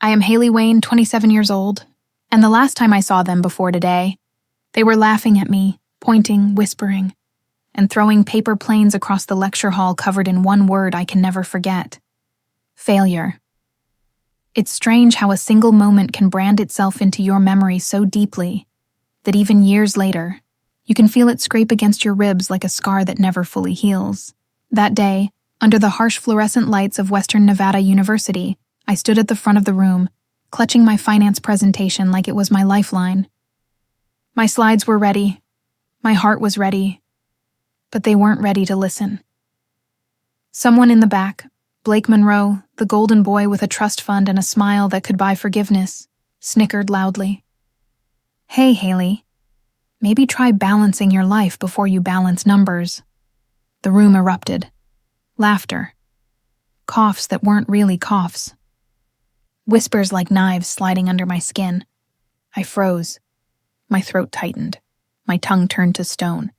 I am Hailey Wayne, 27 years old, and the last time I saw them before today, they were laughing at me, pointing, whispering, and throwing paper planes across the lecture hall covered in one word I can never forget: failure. It's strange how a single moment can brand itself into your memory so deeply that even years later, you can feel it scrape against your ribs like a scar that never fully heals. That day, under the harsh fluorescent lights of Western Nevada University, I stood at the front of the room, clutching my finance presentation like it was my lifeline. My slides were ready. My heart was ready. But they weren't ready to listen. Someone in the back, Blake Monroe, the golden boy with a trust fund and a smile that could buy forgiveness, snickered loudly. "Hey, Hailey. Maybe try balancing your life before you balance numbers." The room erupted. Laughter. Coughs that weren't really coughs. Whispers like knives sliding under my skin. I froze. My throat tightened. My tongue turned to stone.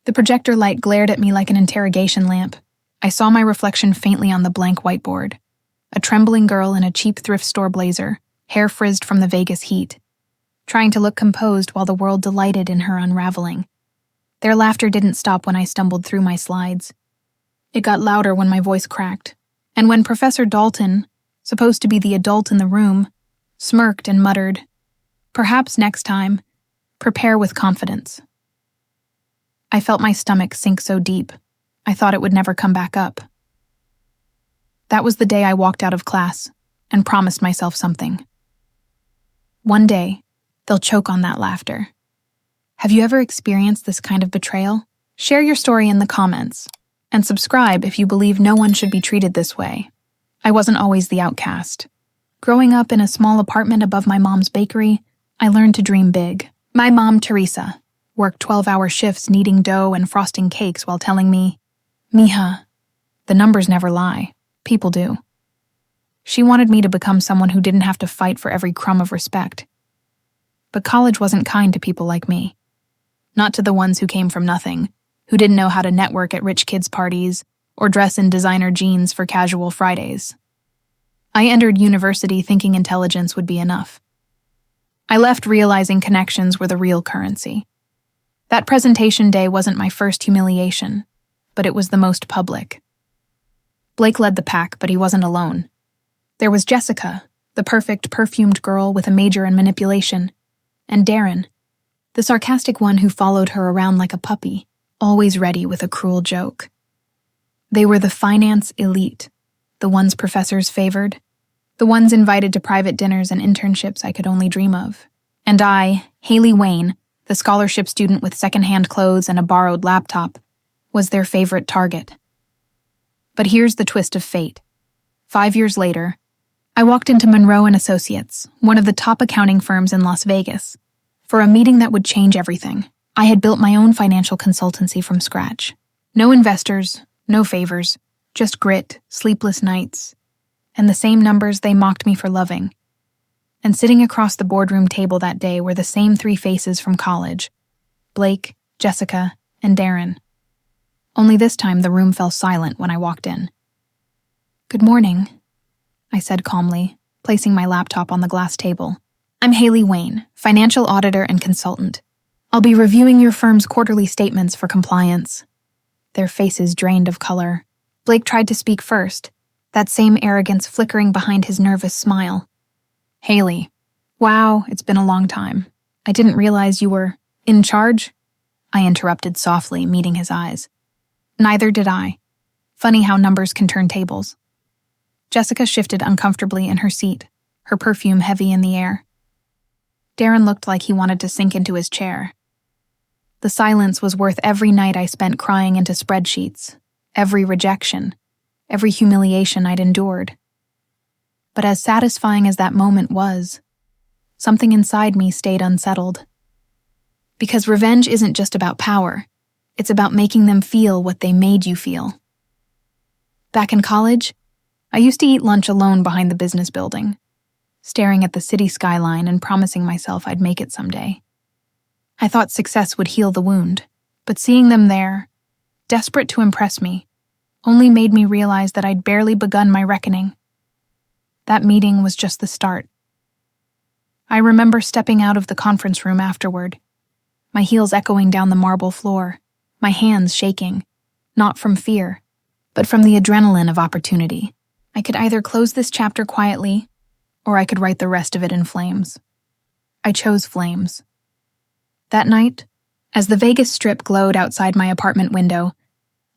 The projector light glared at me like an interrogation lamp. I saw my reflection faintly on the blank whiteboard. A trembling girl in a cheap thrift store blazer, hair frizzed from the Vegas heat, trying to look composed while the world delighted in her unraveling. Their laughter didn't stop when I stumbled through my slides. It got louder when my voice cracked, and when Professor Dalton, supposed to be the adult in the room, smirked and muttered, "Perhaps next time, prepare with confidence." I felt my stomach sink so deep, I thought it would never come back up. That was the day I walked out of class and promised myself something. One day, they'll choke on that laughter. Have you ever experienced this kind of betrayal? Share your story in the comments, and subscribe if you believe no one should be treated this way. I wasn't always the outcast. Growing up in a small apartment above my mom's bakery, I learned to dream big. My mom, Teresa, worked 12-hour shifts kneading dough and frosting cakes while telling me, "Mija, the numbers never lie. People do." She wanted me to become someone who didn't have to fight for every crumb of respect. But college wasn't kind to people like me. Not to the ones who came from nothing, who didn't know how to network at rich kids' parties or dress in designer jeans for casual Fridays. I entered university thinking intelligence would be enough. I left realizing connections were the real currency. That presentation day wasn't my first humiliation, but it was the most public. Blake led the pack, but he wasn't alone. There was Jessica, the perfect perfumed girl with a major in manipulation, and Darren, the sarcastic one who followed her around like a puppy, always ready with a cruel joke. They were the finance elite, the ones professors favored, the ones invited to private dinners and internships I could only dream of. And I, Hailey Wayne, the scholarship student with secondhand clothes and a borrowed laptop, was their favorite target. But here's the twist of fate. 5 years later, I walked into Monroe & Associates, one of the top accounting firms in Las Vegas, for a meeting that would change everything. I had built my own financial consultancy from scratch. No investors, no favors, just grit, sleepless nights, and the same numbers they mocked me for loving. And sitting across the boardroom table that day were the same 3 faces from college: Blake, Jessica, and Darren. Only this time the room fell silent when I walked in. "Good morning," I said calmly, placing my laptop on the glass table. "I'm Hailey Wayne, financial auditor and consultant. I'll be reviewing your firm's quarterly statements for compliance." Their faces drained of color. Blake tried to speak first, that same arrogance flickering behind his nervous smile. "Hailey, wow, it's been a long time. I didn't realize you were in charge?" I interrupted softly, meeting his eyes. "Neither did I. Funny how numbers can turn tables." Jessica shifted uncomfortably in her seat, her perfume heavy in the air. Darren looked like he wanted to sink into his chair. The silence was worth every night I spent crying into spreadsheets, every rejection, every humiliation I'd endured. But as satisfying as that moment was, something inside me stayed unsettled. Because revenge isn't just about power, it's about making them feel what they made you feel. Back in college, I used to eat lunch alone behind the business building, staring at the city skyline and promising myself I'd make it someday. I thought success would heal the wound, but seeing them there, desperate to impress me, only made me realize that I'd barely begun my reckoning. That meeting was just the start. I remember stepping out of the conference room afterward, my heels echoing down the marble floor, my hands shaking, not from fear, but from the adrenaline of opportunity. I could either close this chapter quietly, or I could write the rest of it in flames. I chose flames. That night, as the Vegas Strip glowed outside my apartment window,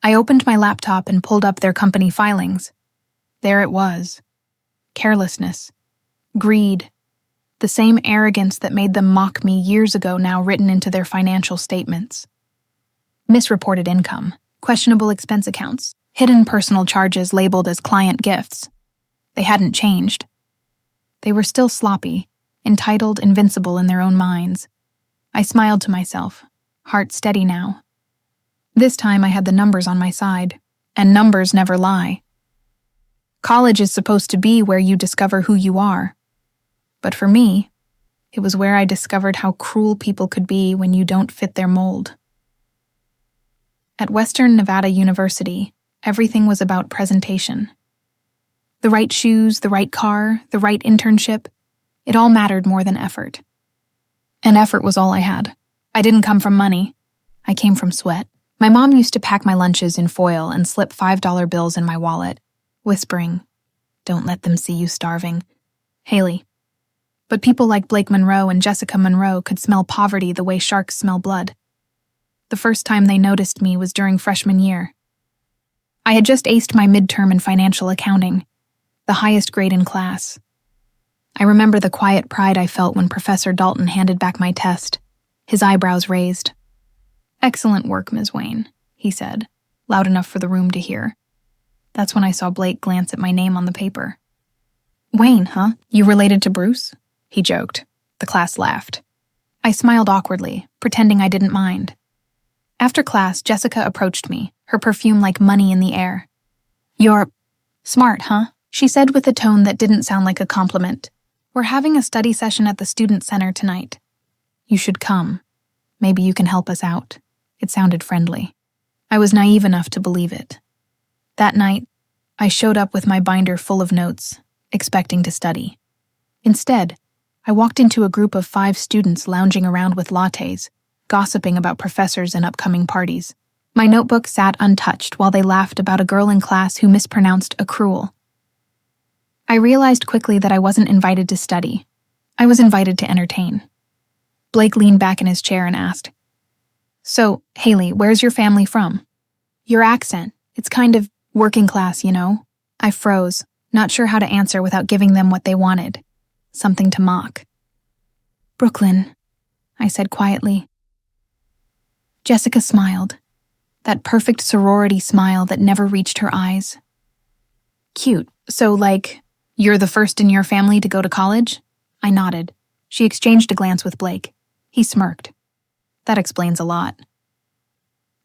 I opened my laptop and pulled up their company filings. There it was. Carelessness, greed, the same arrogance that made them mock me years ago now written into their financial statements. Misreported income, questionable expense accounts, hidden personal charges labeled as client gifts. They hadn't changed. They were still sloppy, entitled, invincible in their own minds. I smiled to myself, heart steady now. This time I had the numbers on my side, and numbers never lie. College is supposed to be where you discover who you are. But for me, it was where I discovered how cruel people could be when you don't fit their mold. At Western Nevada University, everything was about presentation. The right shoes, the right car, the right internship, it all mattered more than effort. And effort was all I had. I didn't come from money. I came from sweat. My mom used to pack my lunches in foil and slip $5 bills in my wallet, whispering, "Don't let them see you starving. Hailey." But people like Blake Monroe and Jessica Monroe could smell poverty the way sharks smell blood. The first time they noticed me was during freshman year. I had just aced my midterm in financial accounting, the highest grade in class. I remember the quiet pride I felt when Professor Dalton handed back my test, his eyebrows raised. "Excellent work, Ms. Wayne," he said, loud enough for the room to hear. That's when I saw Blake glance at my name on the paper. "Wayne, huh? You related to Bruce?" He joked. The class laughed. I smiled awkwardly, pretending I didn't mind. After class, Jessica approached me, her perfume like money in the air. "You're smart, huh?" she said with a tone that didn't sound like a compliment. "We're having a study session at the Student Center tonight. You should come. Maybe you can help us out." It sounded friendly. I was naive enough to believe it. That night, I showed up with my binder full of notes, expecting to study. Instead, I walked into a group of 5 students lounging around with lattes, gossiping about professors and upcoming parties. My notebook sat untouched while they laughed about a girl in class who mispronounced accrual. I realized quickly that I wasn't invited to study. I was invited to entertain. Blake leaned back in his chair and asked, "So, Hailey, where's your family from?" "Your accent, it's kind of working class, you know." I froze, not sure how to answer without giving them what they wanted. Something to mock. "Brooklyn," I said quietly. Jessica smiled, that perfect sorority smile that never reached her eyes. "Cute. So, like, you're the first in your family to go to college?" I nodded. She exchanged a glance with Blake. He smirked. That explains a lot.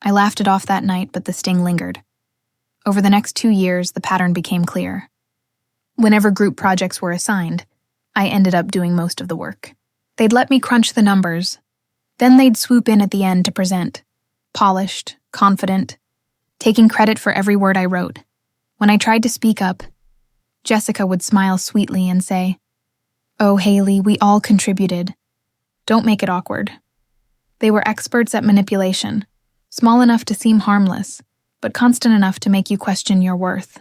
I laughed it off that night, but the sting lingered. Over the next 2 years, the pattern became clear. Whenever group projects were assigned, I ended up doing most of the work. They'd let me crunch the numbers. Then they'd swoop in at the end to present, polished, confident, taking credit for every word I wrote. When I tried to speak up, Jessica would smile sweetly and say, "Oh, Hailey, we all contributed. Don't make it awkward." They were experts at manipulation, small enough to seem harmless, but constant enough to make you question your worth.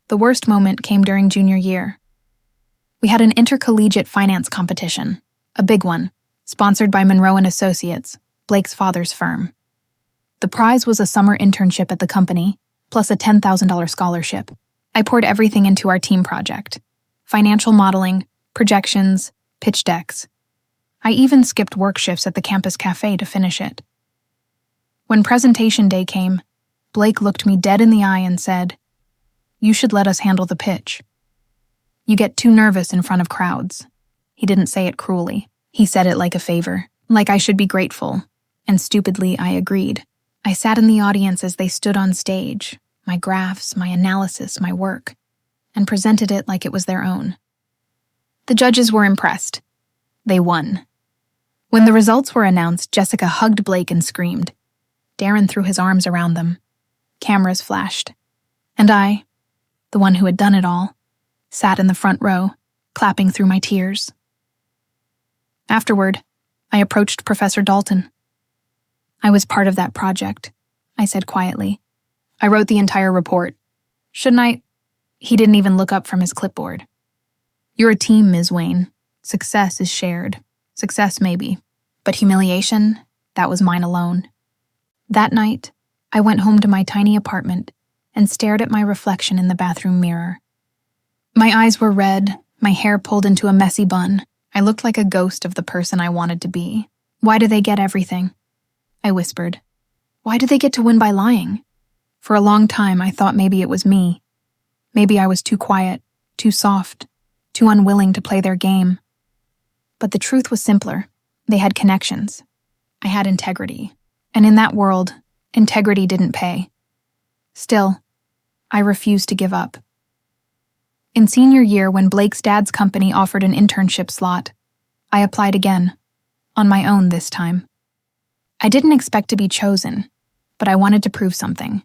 The worst moment came during junior year. We had an intercollegiate finance competition, a big one, sponsored by Monroe and Associates, Blake's father's firm. The prize was a summer internship at the company, plus a $10,000 scholarship. I poured everything into our team project: financial modeling, projections, pitch decks. I even skipped work shifts at the campus cafe to finish it. When presentation day came, Blake looked me dead in the eye and said, "You should let us handle the pitch. You get too nervous in front of crowds." He didn't say it cruelly. He said it like a favor, like I should be grateful, and stupidly I agreed. I sat in the audience as they stood on stage, my graphs, my analysis, my work, and presented it like it was their own. The judges were impressed. They won. When the results were announced, Jessica hugged Blake and screamed. Darren threw his arms around them. Cameras flashed. And I, the one who had done it all, sat in the front row, clapping through my tears. Afterward, I approached Professor Dalton. "I was part of that project," I said quietly. "I wrote the entire report. Shouldn't I?" He didn't even look up from his clipboard. "You're a team, Ms. Wayne. Success is shared. Success, maybe. But humiliation, that was mine alone." That night, I went home to my tiny apartment and stared at my reflection in the bathroom mirror. My eyes were red, my hair pulled into a messy bun. I looked like a ghost of the person I wanted to be. "Why do they get everything?" I whispered. "Why do they get to win by lying?" For a long time, I thought maybe it was me. Maybe I was too quiet, too soft, too unwilling to play their game. But the truth was simpler. They had connections. I had integrity. And in that world, integrity didn't pay. Still, I refused to give up. In senior year, when Blake's dad's company offered an internship slot, I applied again, on my own this time. I didn't expect to be chosen, but I wanted to prove something.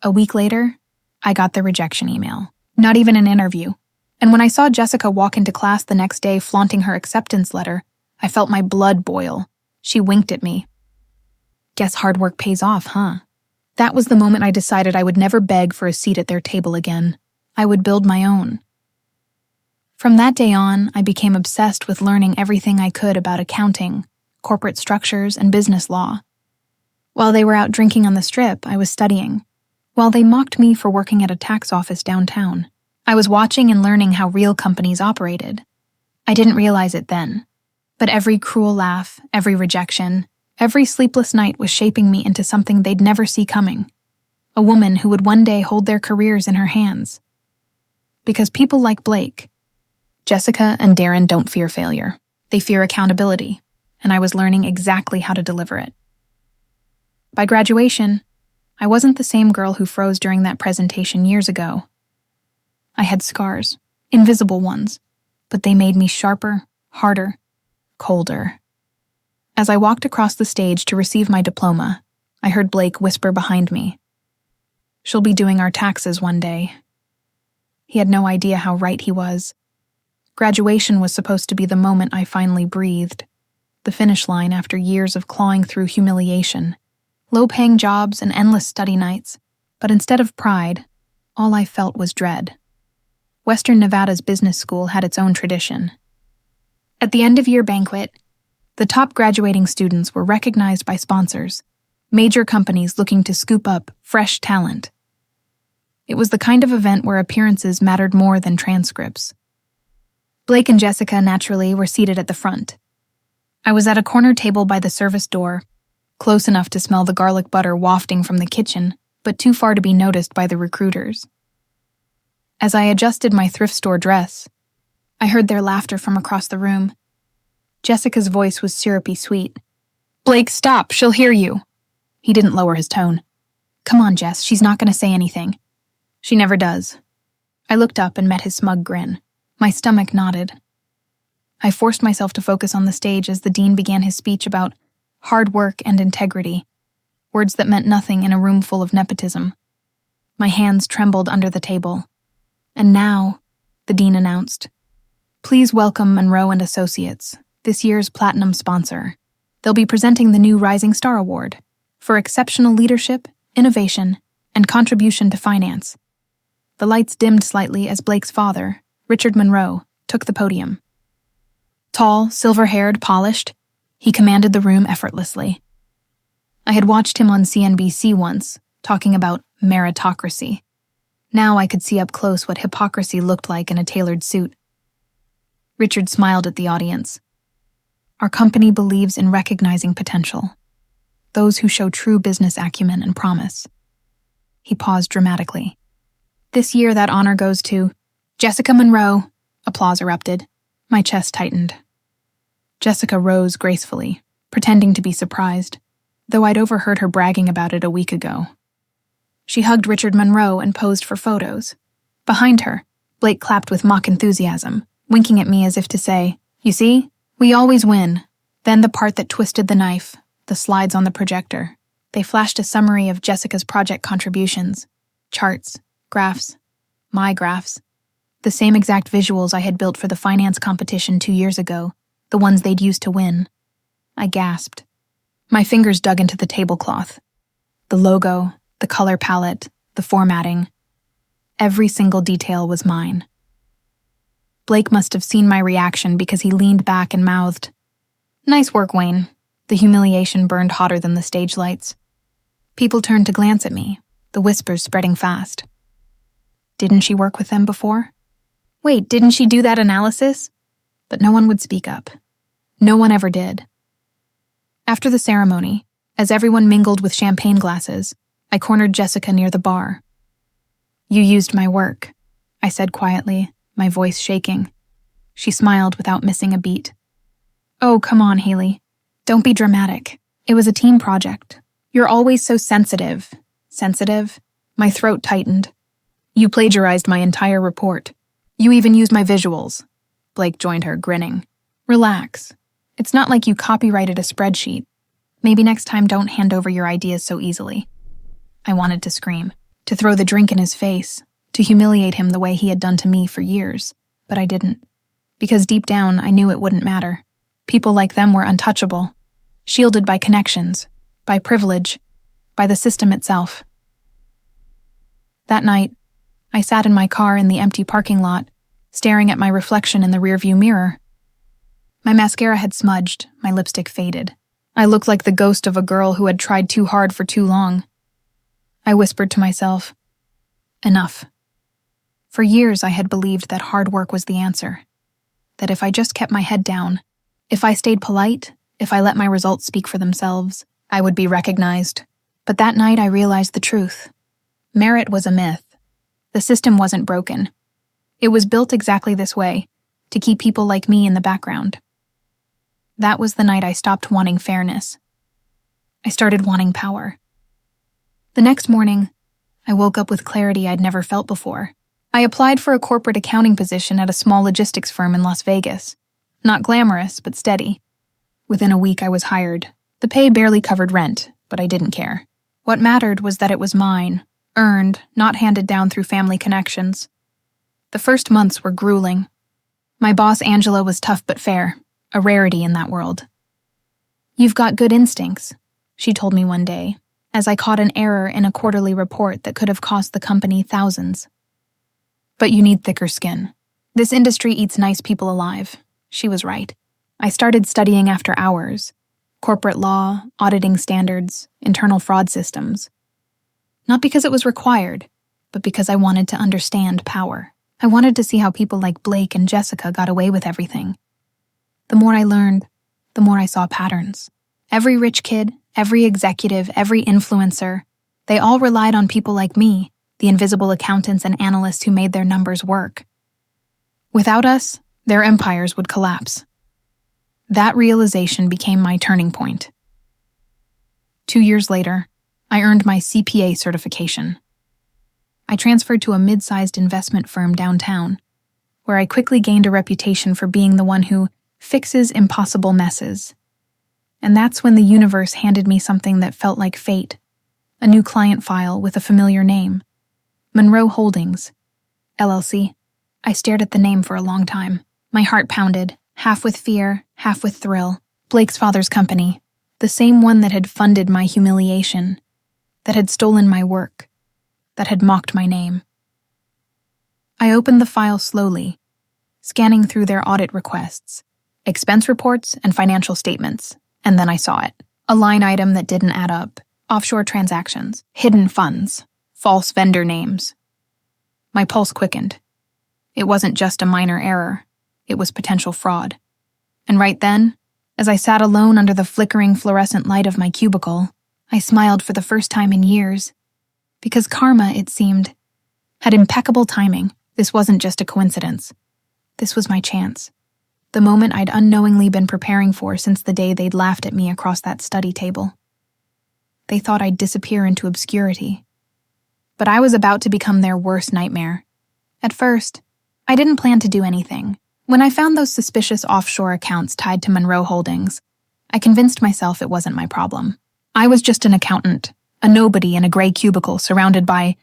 A week later, I got the rejection email. Not even an interview. And when I saw Jessica walk into class the next day flaunting her acceptance letter, I felt my blood boil. She winked at me. "Guess hard work pays off, huh?" That was the moment I decided I would never beg for a seat at their table again. I would build my own. From that day on, I became obsessed with learning everything I could about accounting, corporate structures, and business law. While they were out drinking on the strip, I was studying. While they mocked me for working at a tax office downtown, I was watching and learning how real companies operated. I didn't realize it then, but every cruel laugh, every rejection, every sleepless night was shaping me into something they'd never see coming. A woman who would one day hold their careers in her hands. Because people like Blake, Jessica and Darren don't fear failure. They fear accountability, and I was learning exactly how to deliver it. By graduation, I wasn't the same girl who froze during that presentation years ago. I had scars, invisible ones, but they made me sharper, harder, colder. As I walked across the stage to receive my diploma, I heard Blake whisper behind me, "She'll be doing our taxes one day." He had no idea how right he was. Graduation was supposed to be the moment I finally breathed, the finish line after years of clawing through humiliation, low-paying jobs and endless study nights, but instead of pride, all I felt was dread. Western Nevada's business school had its own tradition. At the end-of-year banquet, the top graduating students were recognized by sponsors, major companies looking to scoop up fresh talent. It was the kind of event where appearances mattered more than transcripts. Blake and Jessica, naturally, were seated at the front. I was at a corner table by the service door, close enough to smell the garlic butter wafting from the kitchen, but too far to be noticed by the recruiters. As I adjusted my thrift store dress, I heard their laughter from across the room. Jessica's voice was syrupy sweet. "Blake, stop, she'll hear you." He didn't lower his tone. "Come on, Jess, she's not going to say anything." "She never does." I looked up and met his smug grin. My stomach knotted. I forced myself to focus on the stage as the dean began his speech about hard work and integrity, words that meant nothing in a room full of nepotism. My hands trembled under the table. "And now," the dean announced, "please welcome Monroe and Associates, this year's platinum sponsor. They'll be presenting the new Rising Star Award for exceptional leadership, innovation, and contribution to finance." The lights dimmed slightly as Blake's father, Richard Monroe, took the podium. Tall, silver-haired, polished, he commanded the room effortlessly. I had watched him on CNBC once, talking about meritocracy. Now I could see up close what hypocrisy looked like in a tailored suit. Richard smiled at the audience. "Our company believes in recognizing potential, those who show true business acumen and promise." He paused dramatically. "This year that honor goes to Jessica Monroe." Applause erupted. My chest tightened. Jessica rose gracefully, pretending to be surprised, though I'd overheard her bragging about it a week ago. She hugged Richard Monroe and posed for photos. Behind her, Blake clapped with mock enthusiasm, winking at me as if to say, "You see, we always win." Then the part that twisted the knife, the slides on the projector. They flashed a summary of Jessica's project contributions, charts, graphs, my graphs. The same exact visuals I had built for the finance competition 2 years ago, the ones they'd used to win. I gasped. My fingers dug into the tablecloth. The logo, the color palette, the formatting. Every single detail was mine. Blake must have seen my reaction because he leaned back and mouthed, "Nice work, Wayne." The humiliation burned hotter than the stage lights. People turned to glance at me, the whispers spreading fast. Didn't she work with them before? Wait, didn't she do that analysis? But no one would speak up. No one ever did. After the ceremony, as everyone mingled with champagne glasses, I cornered Jessica near the bar. "You used my work," I said quietly, my voice shaking. She smiled without missing a beat. "Oh, come on, Hailey. Don't be dramatic. It was a team project. You're always so sensitive." Sensitive? My throat tightened. "You plagiarized my entire report. You even used my visuals." Blake joined her, grinning. "Relax. It's not like you copyrighted a spreadsheet. Maybe next time don't hand over your ideas so easily." I wanted to scream, to throw the drink in his face, to humiliate him the way he had done to me for years, but I didn't. Because deep down, I knew it wouldn't matter. People like them were untouchable, shielded by connections, by privilege, by the system itself. That night, I sat in my car in the empty parking lot, staring at my reflection in the rearview mirror. My mascara had smudged, my lipstick faded. I looked like the ghost of a girl who had tried too hard for too long. I whispered to myself, enough. For years I had believed that hard work was the answer. That if I just kept my head down, if I stayed polite, if I let my results speak for themselves, I would be recognized. But that night I realized the truth. Merit was a myth. The system wasn't broken. It was built exactly this way, to keep people like me in the background. That was the night I stopped wanting fairness. I started wanting power. The next morning, I woke up with clarity I'd never felt before. I applied for a corporate accounting position at a small logistics firm in Las Vegas. Not glamorous, but steady. Within a week I was hired. The pay barely covered rent, but I didn't care. What mattered was that it was mine, earned, not handed down through family connections. The first months were grueling. My boss Angela was tough but fair, a rarity in that world. "You've got good instincts," she told me one day, as I caught an error in a quarterly report that could have cost the company thousands. "But you need thicker skin. This industry eats nice people alive." She was right. I started studying after hours. Corporate law, auditing standards, internal fraud systems. Not because it was required, but because I wanted to understand power. I wanted to see how people like Blake and Jessica got away with everything. The more I learned, the more I saw patterns. Every rich kid, every executive, every influencer, they all relied on people like me, the invisible accountants and analysts who made their numbers work. Without us, their empires would collapse. That realization became my turning point. 2 years later, I earned my CPA certification. I transferred to a mid-sized investment firm downtown, where I quickly gained a reputation for being the one who fixes impossible messes. And that's when the universe handed me something that felt like fate, a new client file with a familiar name. Monroe Holdings, LLC. I stared at the name for a long time. My heart pounded, half with fear, half with thrill. Blake's father's company, the same one that had funded my humiliation, that had stolen my work, that had mocked my name. I opened the file slowly, scanning through their audit requests, expense reports, and financial statements, and then I saw it. A line item that didn't add up, offshore transactions, hidden funds, false vendor names. My pulse quickened. It wasn't just a minor error, it was potential fraud. And right then, as I sat alone under the flickering fluorescent light of my cubicle, I smiled for the first time in years. Because karma, it seemed, had impeccable timing. This wasn't just a coincidence. This was my chance. The moment I'd unknowingly been preparing for since the day they'd laughed at me across that study table. They thought I'd disappear into obscurity. But I was about to become their worst nightmare. At first, I didn't plan to do anything. When I found those suspicious offshore accounts tied to Monroe Holdings, I convinced myself it wasn't my problem. I was just an accountant, a nobody in a gray cubicle surrounded by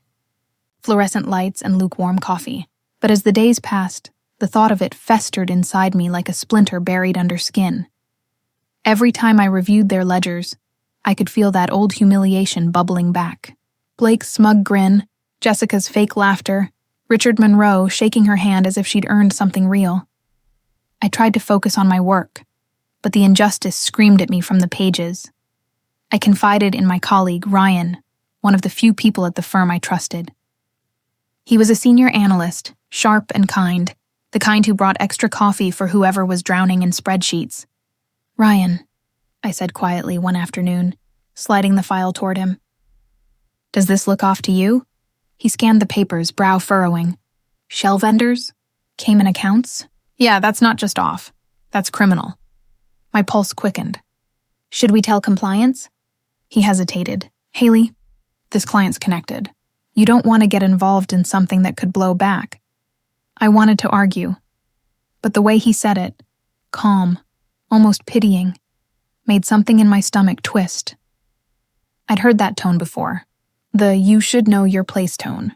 fluorescent lights and lukewarm coffee. But as the days passed, the thought of it festered inside me like a splinter buried under skin. Every time I reviewed their ledgers, I could feel that old humiliation bubbling back. Blake's smug grin, Jessica's fake laughter, Richard Monroe shaking her hand as if she'd earned something real. I tried to focus on my work, but the injustice screamed at me from the pages. I confided in my colleague, Ryan, one of the few people at the firm I trusted. He was a senior analyst, sharp and kind, the kind who brought extra coffee for whoever was drowning in spreadsheets. "Ryan," I said quietly one afternoon, sliding the file toward him. "Does this look off to you?" He scanned the papers, brow furrowing. "Shell vendors? Cayman accounts? Yeah, that's not just off. That's criminal." My pulse quickened. "Should we tell compliance?" He hesitated. "Hailey, this client's connected. You don't want to get involved in something that could blow back." I wanted to argue, but the way he said it, calm, almost pitying, made something in my stomach twist. I'd heard that tone before, the "you should know your place" tone.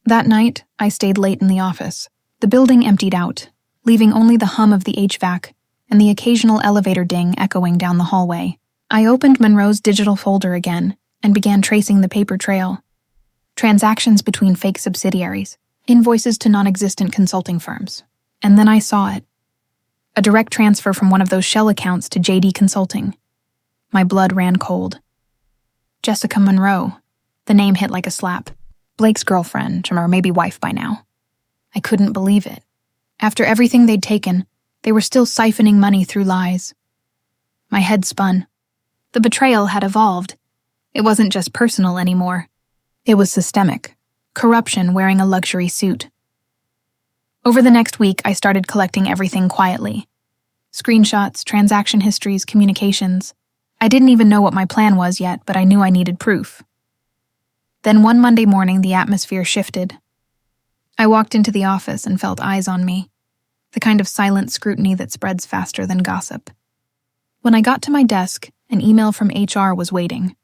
That night, I stayed late in the office. The building emptied out, leaving only the hum of the HVAC and the occasional elevator ding echoing down the hallway. I opened Monroe's digital folder again and began tracing the paper trail. Transactions between fake subsidiaries, invoices to non-existent consulting firms. And then I saw it. A direct transfer from one of those shell accounts to JD Consulting. My blood ran cold. Jessica Monroe. The name hit like a slap. Blake's girlfriend, or maybe wife by now. I couldn't believe it. After everything they'd taken, they were still siphoning money through lies. My head spun. The betrayal had evolved. It wasn't just personal anymore. It was systemic. Corruption wearing a luxury suit. Over the next week, I started collecting everything quietly. Screenshots, transaction histories, communications. I didn't even know what my plan was yet, but I knew I needed proof. Then one Monday morning, the atmosphere shifted. I walked into the office and felt eyes on me, the kind of silent scrutiny that spreads faster than gossip. When I got to my desk, an email from HR was waiting.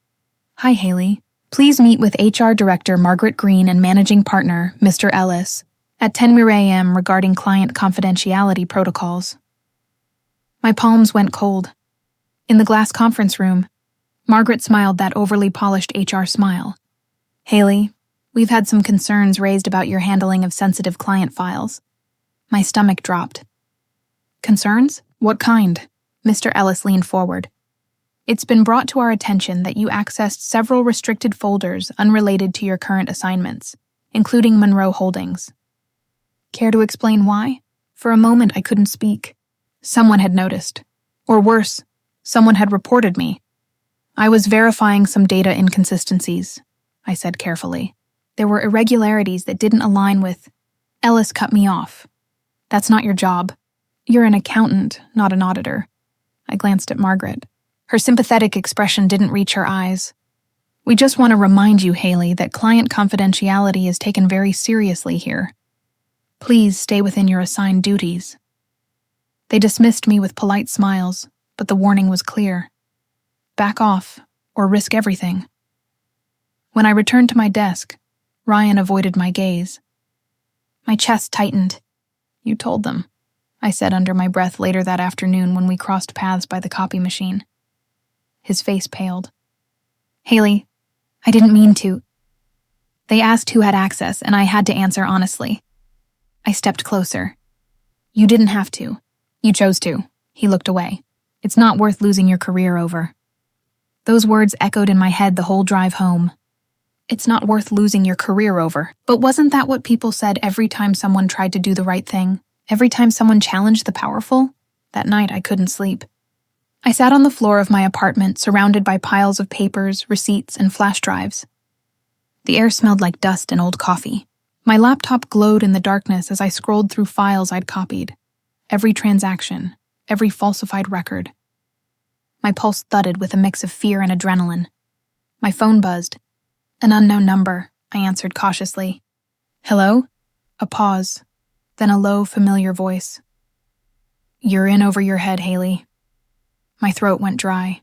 "Hi, Hailey. Please meet with HR Director Margaret Green and Managing Partner, Mr. Ellis, at 10 a.m. regarding client confidentiality protocols." My palms went cold. In the glass conference room, Margaret smiled that overly polished HR smile. "Hailey, we've had some concerns raised about your handling of sensitive client files." My stomach dropped. "Concerns? What kind?" Mr. Ellis leaned forward. "It's been brought to our attention that you accessed several restricted folders unrelated to your current assignments, including Monroe Holdings." Care to explain why? For a moment, I couldn't speak. Someone had noticed. Or worse, someone had reported me. "I was verifying some data inconsistencies," I said carefully. "There were irregularities that didn't align with—" Ellis cut me off. "That's not your job. You're an accountant, not an auditor." I glanced at Margaret. Her sympathetic expression didn't reach her eyes. "We just want to remind you, Hailey, that client confidentiality is taken very seriously here. Please stay within your assigned duties." They dismissed me with polite smiles, but the warning was clear. Back off, or risk everything. When I returned to my desk, Ryan avoided my gaze. My chest tightened. "You told them," I said under my breath later that afternoon when we crossed paths by the copy machine. His face paled. "Hailey, I didn't mean to." They asked who had access, and I had to answer honestly. I stepped closer. "You didn't have to. You chose to." He looked away. "It's not worth losing your career over." Those words echoed in my head the whole drive home. It's not worth losing your career over. But wasn't that what people said every time someone tried to do the right thing? Every time someone challenged the powerful? That night, I couldn't sleep. I sat on the floor of my apartment, surrounded by piles of papers, receipts, and flash drives. The air smelled like dust and old coffee. My laptop glowed in the darkness as I scrolled through files I'd copied. Every transaction, every falsified record. My pulse thudded with a mix of fear and adrenaline. My phone buzzed. An unknown number, I answered cautiously. "Hello?" A pause, then a low, familiar voice. "You're in over your head, Hailey." My throat went dry.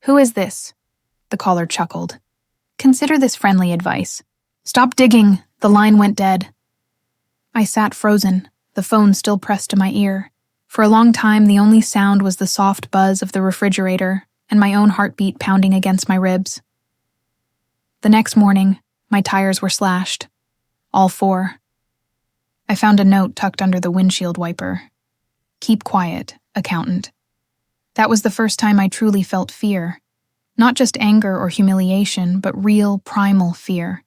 "Who is this?" The caller chuckled. "Consider this friendly advice. Stop digging." The line went dead. I sat frozen, the phone still pressed to my ear. For a long time, the only sound was the soft buzz of the refrigerator and my own heartbeat pounding against my ribs. The next morning, my tires were slashed. All four. I found a note tucked under the windshield wiper. "Keep quiet, accountant." That was the first time I truly felt fear. Not just anger or humiliation, but real, primal fear.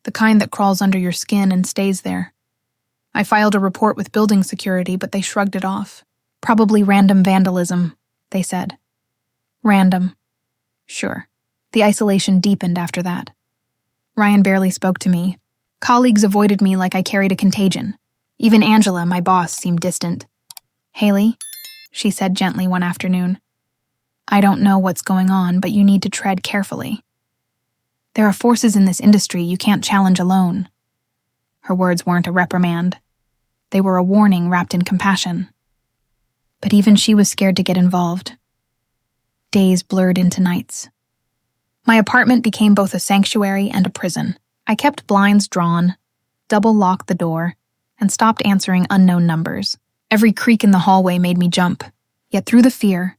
The kind that crawls under your skin and stays there. I filed a report with building security, but they shrugged it off. "Probably random vandalism," they said. Random. Sure. The isolation deepened after that. Ryan barely spoke to me. Colleagues avoided me like I carried a contagion. Even Angela, my boss, seemed distant. "Hailey," she said gently one afternoon, "I don't know what's going on, but you need to tread carefully. There are forces in this industry you can't challenge alone." Her words weren't a reprimand. They were a warning wrapped in compassion. But even she was scared to get involved. Days blurred into nights. My apartment became both a sanctuary and a prison. I kept blinds drawn, double-locked the door, and stopped answering unknown numbers. Every creak in the hallway made me jump. Yet through the fear,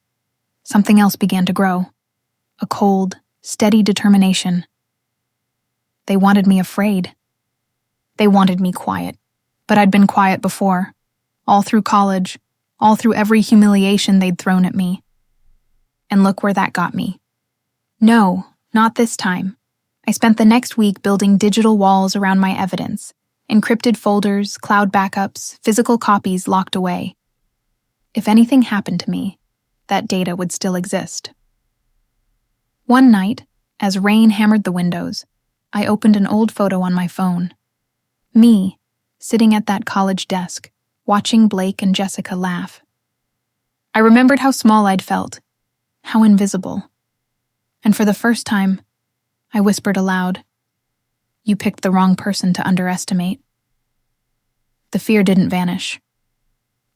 something else began to grow. A cold, steady determination. They wanted me afraid. They wanted me quiet. But I'd been quiet before. All through college. All through every humiliation they'd thrown at me. And look where that got me. No, not this time. I spent the next week building digital walls around my evidence. Encrypted folders, cloud backups, physical copies locked away. If anything happened to me, that data would still exist. One night, as rain hammered the windows, I opened an old photo on my phone. Me, sitting at that college desk, watching Blake and Jessica laugh. I remembered how small I'd felt, how invisible. And for the first time, I whispered aloud, "You picked the wrong person to underestimate." The fear didn't vanish.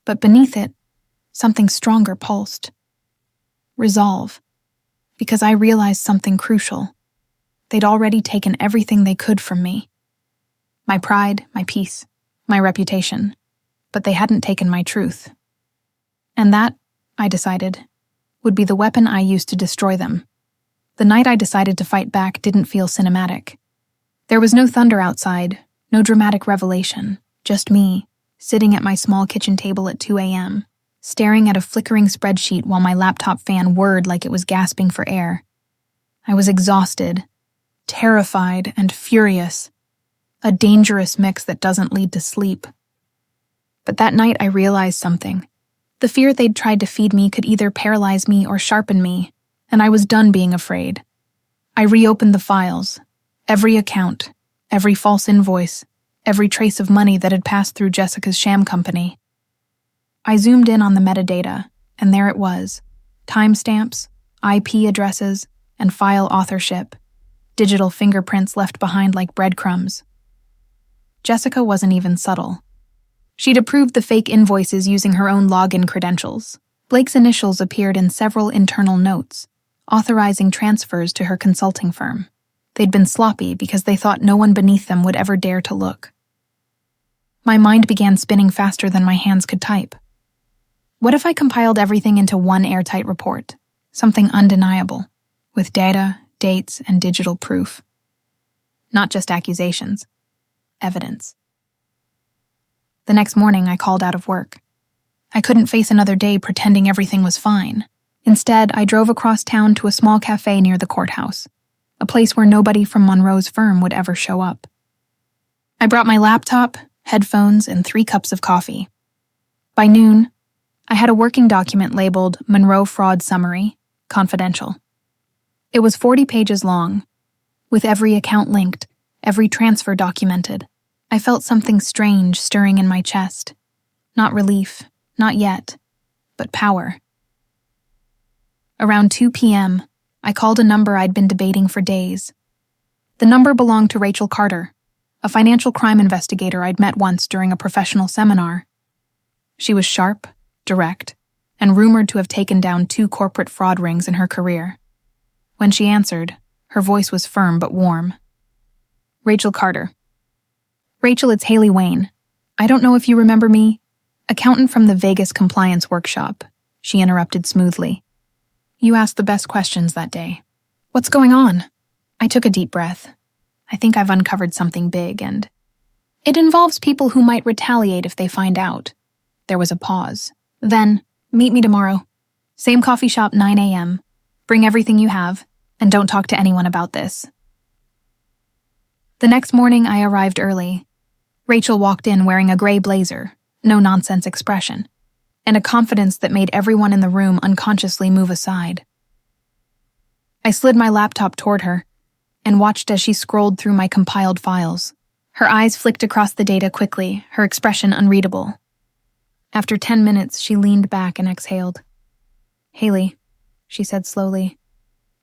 But beneath it, something stronger pulsed. Resolve. Because I realized something crucial. They'd already taken everything they could from me. My pride, my peace, my reputation. But they hadn't taken my truth. And that, I decided, would be the weapon I used to destroy them. The night I decided to fight back didn't feel cinematic. There was no thunder outside, no dramatic revelation, just me, sitting at my small kitchen table at 2 a.m., staring at a flickering spreadsheet while my laptop fan whirred like it was gasping for air. I was exhausted, terrified, and furious, a dangerous mix that doesn't lead to sleep. But that night I realized something. The fear they'd tried to feed me could either paralyze me or sharpen me, and I was done being afraid. I reopened the files, every account, every false invoice, every trace of money that had passed through Jessica's sham company. I zoomed in on the metadata, and there it was, timestamps, IP addresses, and file authorship, digital fingerprints left behind like breadcrumbs. Jessica wasn't even subtle. She'd approved the fake invoices using her own login credentials. Blake's initials appeared in several internal notes, authorizing transfers to her consulting firm. They'd been sloppy because they thought no one beneath them would ever dare to look. My mind began spinning faster than my hands could type. What if I compiled everything into one airtight report, something undeniable, with data, dates, and digital proof? Not just accusations, evidence. The next morning, I called out of work. I couldn't face another day pretending everything was fine. Instead, I drove across town to a small cafe near the courthouse, a place where nobody from Monroe's firm would ever show up. I brought my laptop, headphones, and 3 cups of coffee. By noon, I had a working document labeled Monroe Fraud Summary, Confidential. It was 40 pages long, with every account linked, every transfer documented. I felt something strange stirring in my chest. Not relief, not yet, but power. Around 2 p.m., I called a number I'd been debating for days. The number belonged to Rachel Carter, a financial crime investigator I'd met once during a professional seminar. She was sharp, direct, and rumored to have taken down 2 corporate fraud rings in her career. When she answered, her voice was firm but warm. "Rachel Carter." "Rachel, it's Hailey Wayne. I don't know if you remember me. Accountant from the Vegas compliance workshop, she interrupted smoothly. You asked the best questions that day. What's going on? I took a deep breath. I think I've uncovered something big, and it involves people who might retaliate if they find out. There was a pause. Then, meet me tomorrow. Same coffee shop, 9 a.m. Bring everything you have, and don't talk to anyone about this. The next morning, I arrived early. Rachel walked in wearing a gray blazer, no-nonsense expression, and a confidence that made everyone in the room unconsciously move aside. I slid my laptop toward her and watched as she scrolled through my compiled files. Her eyes flicked across the data quickly, her expression unreadable. After 10 minutes, she leaned back and exhaled. Hailey, she said slowly,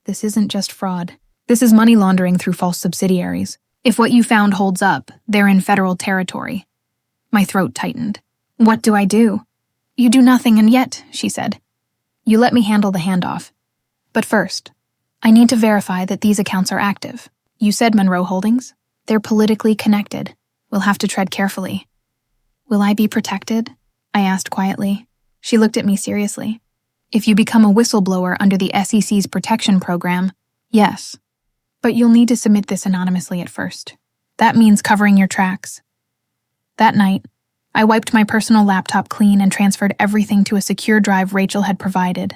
this isn't just fraud. This is money laundering through false subsidiaries. If what you found holds up, they're in federal territory. My throat tightened. What do I do? You do nothing, and yet, she said. You let me handle the handoff. But first, I need to verify that these accounts are active. You said Monroe Holdings? They're politically connected. We'll have to tread carefully. Will I be protected? I asked quietly. She looked at me seriously. If you become a whistleblower under the SEC's protection program, yes. But you'll need to submit this anonymously at first. That means covering your tracks. That night, I wiped my personal laptop clean and transferred everything to a secure drive Rachel had provided,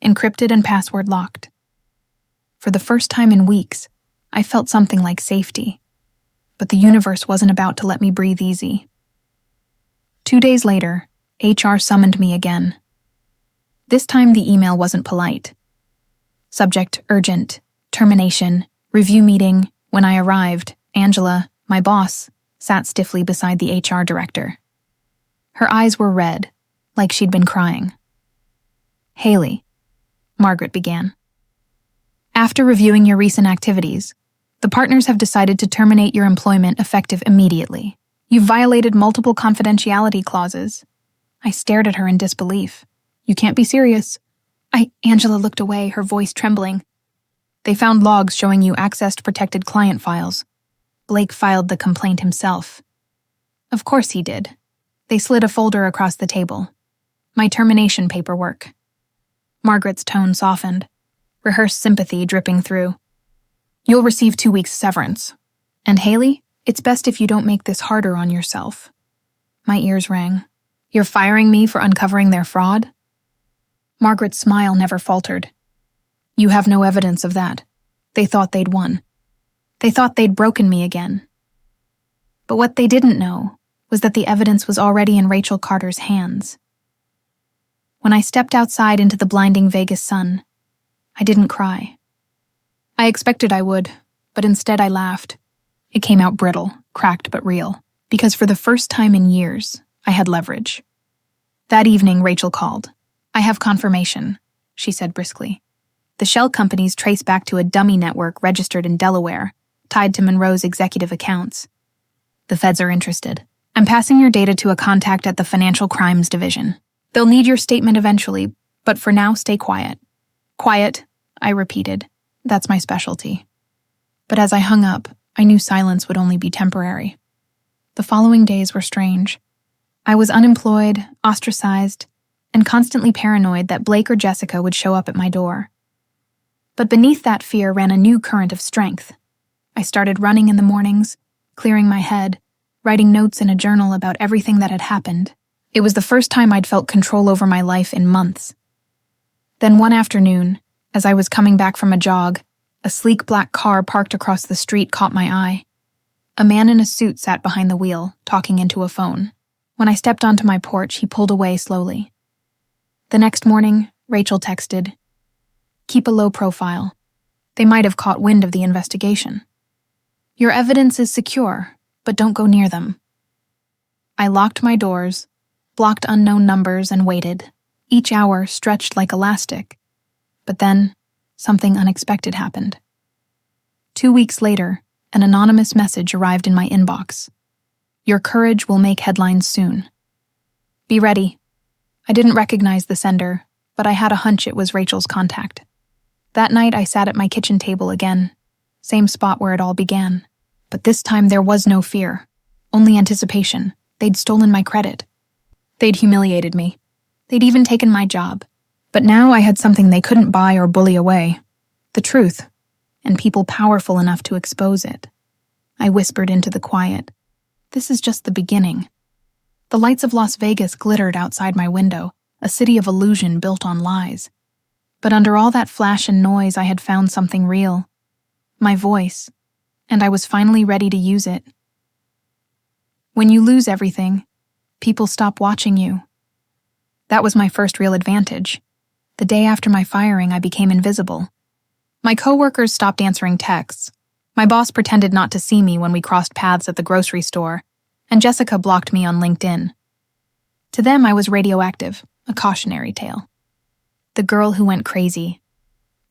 encrypted and password locked. For the first time in weeks, I felt something like safety. But the universe wasn't about to let me breathe easy. 2 days later, HR summoned me again. This time the email wasn't polite. Subject, urgent, termination, review meeting. When I arrived, Angela, my boss, sat stiffly beside the HR director. Her eyes were red, like she'd been crying. Hailey, Margaret began. After reviewing your recent activities, the partners have decided to terminate your employment effective immediately. You've violated multiple confidentiality clauses. I stared at her in disbelief. You can't be serious. Angela looked away, her voice trembling. They found logs showing you accessed protected client files. Blake filed the complaint himself. Of course he did. They slid a folder across the table. My termination paperwork. Margaret's tone softened, rehearsed sympathy dripping through. You'll receive 2 weeks severance. And Hailey, it's best if you don't make this harder on yourself. My ears rang. You're firing me for uncovering their fraud? Margaret's smile never faltered. You have no evidence of that. They thought they'd won. They thought they'd broken me again. But what they didn't know was that the evidence was already in Rachel Carter's hands. When I stepped outside into the blinding Vegas sun, I didn't cry. I expected I would, but instead I laughed. It came out brittle, cracked but real, because for the first time in years, I had leverage. That evening, Rachel called. I have confirmation, she said briskly. The shell companies trace back to a dummy network registered in Delaware, tied to Monroe's executive accounts. The feds are interested. I'm passing your data to a contact at the Financial Crimes Division. They'll need your statement eventually, but for now, stay quiet. Quiet, I repeated. That's my specialty. But as I hung up, I knew silence would only be temporary. The following days were strange. I was unemployed, ostracized, and constantly paranoid that Blake or Jessica would show up at my door. But beneath that fear ran a new current of strength. I started running in the mornings, clearing my head, writing notes in a journal about everything that had happened. It was the first time I'd felt control over my life in months. Then one afternoon, as I was coming back from a jog, a sleek black car parked across the street caught my eye. A man in a suit sat behind the wheel, talking into a phone. When I stepped onto my porch, he pulled away slowly. The next morning, Rachel texted, "Keep a low profile. They might have caught wind of the investigation. Your evidence is secure, but don't go near them." I locked my doors, blocked unknown numbers, and waited. Each hour stretched like elastic. But then, something unexpected happened. 2 weeks later, an anonymous message arrived in my inbox. Your courage will make headlines soon. Be ready. I didn't recognize the sender, but I had a hunch it was Rachel's contact. That night I sat at my kitchen table again, same spot where it all began. But this time there was no fear, only anticipation. They'd stolen my credit. They'd humiliated me. They'd even taken my job. But now I had something they couldn't buy or bully away. The truth, and people powerful enough to expose it. I whispered into the quiet. This is just the beginning. The lights of Las Vegas glittered outside my window, a city of illusion built on lies. But under all that flash and noise, I had found something real. My voice, and I was finally ready to use it. When you lose everything, people stop watching you. That was my first real advantage. The day after my firing, I became invisible. My coworkers stopped answering texts. My boss pretended not to see me when we crossed paths at the grocery store, and Jessica blocked me on LinkedIn. To them, I was radioactive, a cautionary tale. The girl who went crazy.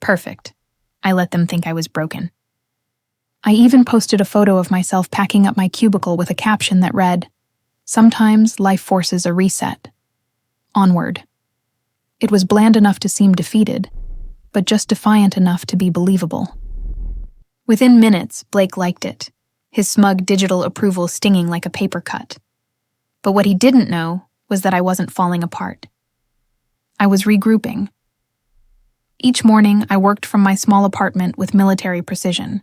Perfect. I let them think I was broken. I even posted a photo of myself packing up my cubicle with a caption that read, "Sometimes life forces a reset. Onward." It was bland enough to seem defeated, but just defiant enough to be believable. Within minutes, Blake liked it, his smug digital approval stinging like a paper cut. But what he didn't know was that I wasn't falling apart. I was regrouping. Each morning, I worked from my small apartment with military precision.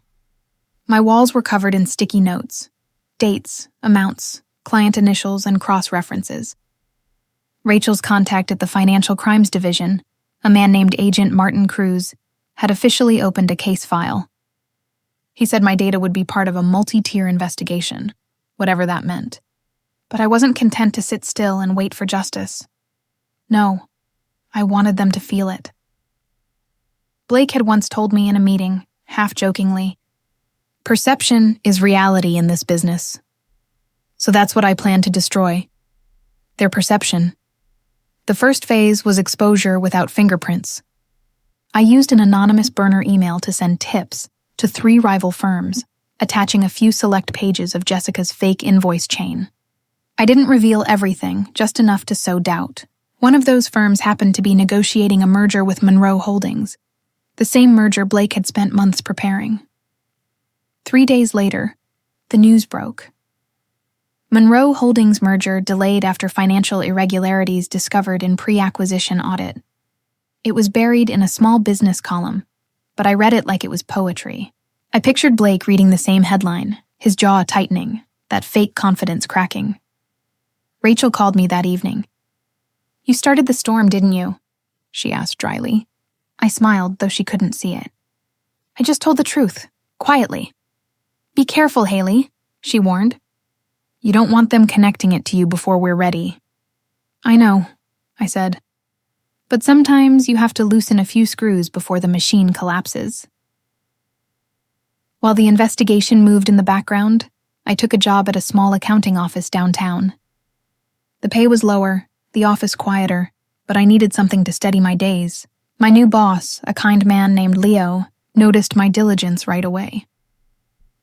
My walls were covered in sticky notes, dates, amounts, client initials, and cross-references. Rachel's contact at the Financial Crimes Division, a man named Agent Martin Cruz, had officially opened a case file. He said my data would be part of a multi-tier investigation, whatever that meant. But I wasn't content to sit still and wait for justice. No, I wanted them to feel it. Blake had once told me in a meeting, half-jokingly, "Perception is reality in this business." So that's what I planned to destroy. Their perception. The first phase was exposure without fingerprints. I used an anonymous burner email to send tips to 3 rival firms, attaching a few select pages of Jessica's fake invoice chain. I didn't reveal everything, just enough to sow doubt. One of those firms happened to be negotiating a merger with Monroe Holdings, the same merger Blake had spent months preparing. 3 days later, the news broke. Monroe Holdings merger delayed after financial irregularities discovered in pre-acquisition audit. It was buried in a small business column, but I read it like it was poetry. I pictured Blake reading the same headline, his jaw tightening, that fake confidence cracking. Rachel called me that evening. "You started the storm, didn't you?" she asked dryly. I smiled, though she couldn't see it. "I just told the truth, quietly." "Be careful, Hailey," she warned. "You don't want them connecting it to you before we're ready." "I know," I said. "But sometimes you have to loosen a few screws before the machine collapses." While the investigation moved in the background, I took a job at a small accounting office downtown. The pay was lower, the office quieter, but I needed something to steady my days. My new boss, a kind man named Leo, noticed my diligence right away.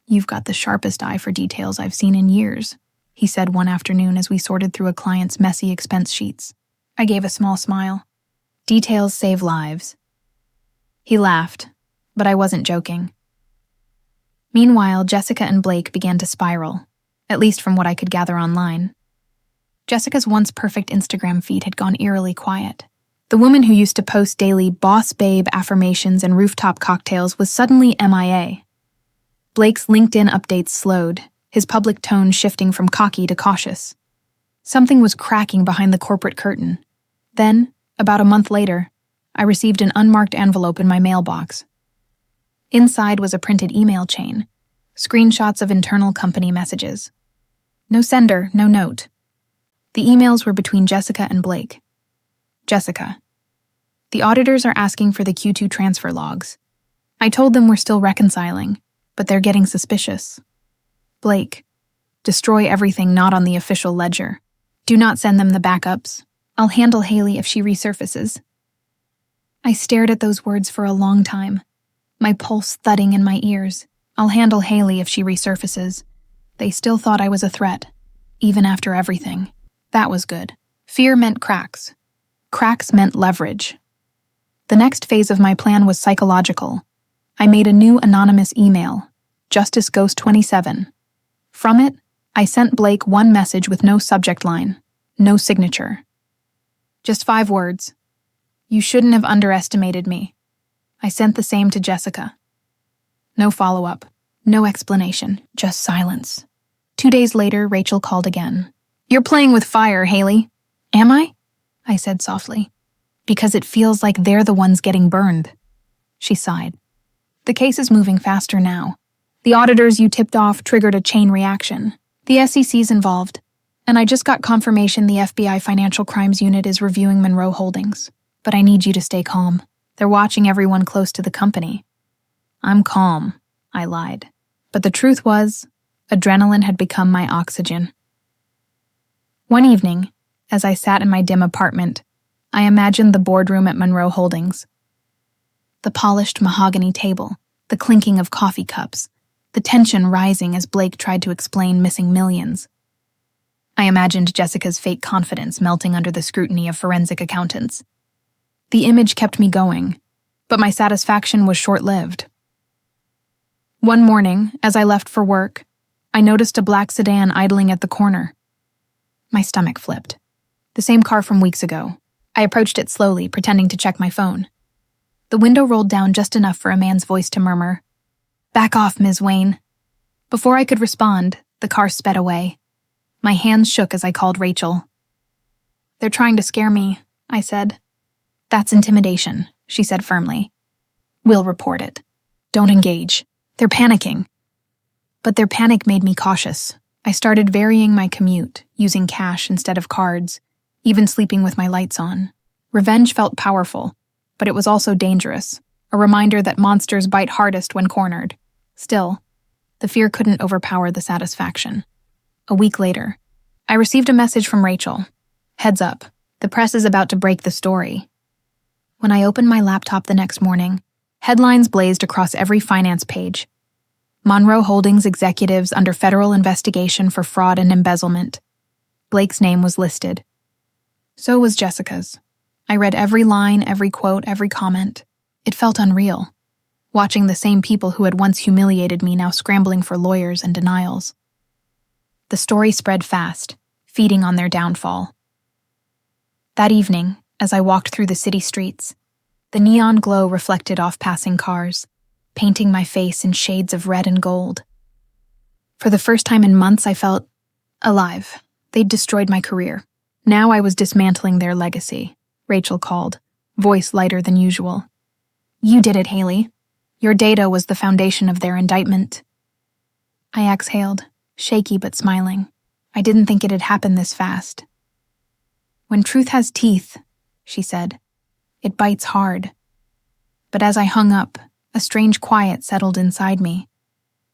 "You've got the sharpest eye for details I've seen in years," he said one afternoon as we sorted through a client's messy expense sheets. I gave a small smile. "Details save lives." He laughed, but I wasn't joking. Meanwhile, Jessica and Blake began to spiral, at least from what I could gather online. Jessica's once perfect Instagram feed had gone eerily quiet. The woman who used to post daily boss babe affirmations and rooftop cocktails was suddenly MIA. Blake's LinkedIn updates slowed, his public tone shifting from cocky to cautious. Something was cracking behind the corporate curtain. Then, about a month later, I received an unmarked envelope in my mailbox. Inside was a printed email chain, screenshots of internal company messages. No sender, no note. The emails were between Jessica and Blake. Jessica: "The auditors are asking for the Q2 transfer logs. I told them we're still reconciling, but they're getting suspicious." Blake: "Destroy everything not on the official ledger. Do not send them the backups. I'll handle Hailey if she resurfaces." I stared at those words for a long time, my pulse thudding in my ears. I'll handle Hailey if she resurfaces. They still thought I was a threat, even after everything. That was good. Fear meant cracks. Cracks meant leverage. The next phase of my plan was psychological. I made a new anonymous email, Justice Ghost 27. From it, I sent Blake one message with no subject line, no signature. Just 5 words. You shouldn't have underestimated me. I sent the same to Jessica. No follow-up, no explanation, just silence. 2 days later, Rachel called again. You're playing with fire, Hailey. Am I? I said softly. Because it feels like they're the ones getting burned. She sighed. The case is moving faster now. The auditors you tipped off triggered a chain reaction. The SEC's involved, and I just got confirmation the FBI Financial Crimes Unit is reviewing Monroe Holdings. But I need you to stay calm. They're watching everyone close to the company. I'm calm, I lied. But the truth was, adrenaline had become my oxygen. One evening, as I sat in my dim apartment, I imagined the boardroom at Monroe Holdings. The polished mahogany table, the clinking of coffee cups, the tension rising as Blake tried to explain missing millions. I imagined Jessica's fake confidence melting under the scrutiny of forensic accountants. The image kept me going, but my satisfaction was short-lived. One morning, as I left for work, I noticed a black sedan idling at the corner. My stomach flipped. The same car from weeks ago. I approached it slowly, pretending to check my phone. The window rolled down just enough for a man's voice to murmur, "Back off, Ms. Wayne." Before I could respond, the car sped away. My hands shook as I called Rachel. "They're trying to scare me," I said. "That's intimidation," she said firmly. "We'll report it. Don't engage. They're panicking." But their panic made me cautious. I started varying my commute, using cash instead of cards, even sleeping with my lights on. Revenge felt powerful, but it was also dangerous, a reminder that monsters bite hardest when cornered. Still, the fear couldn't overpower the satisfaction. A week later, I received a message from Rachel. "Heads up, the press is about to break the story." When I opened my laptop the next morning, headlines blazed across every finance page. Monroe Holdings executives under federal investigation for fraud and embezzlement. Blake's name was listed. So was Jessica's. I read every line, every quote, every comment. It felt unreal, watching the same people who had once humiliated me now scrambling for lawyers and denials. The story spread fast, feeding on their downfall. That evening, as I walked through the city streets, the neon glow reflected off passing cars, painting my face in shades of red and gold. For the first time in months, I felt alive. They'd destroyed my career. Now I was dismantling their legacy. Rachel called, voice lighter than usual. "You did it, Hailey. Your data was the foundation of their indictment." I exhaled, shaky but smiling. I didn't think it had happened this fast. "When truth has teeth," she said, "it bites hard." But as I hung up, a strange quiet settled inside me.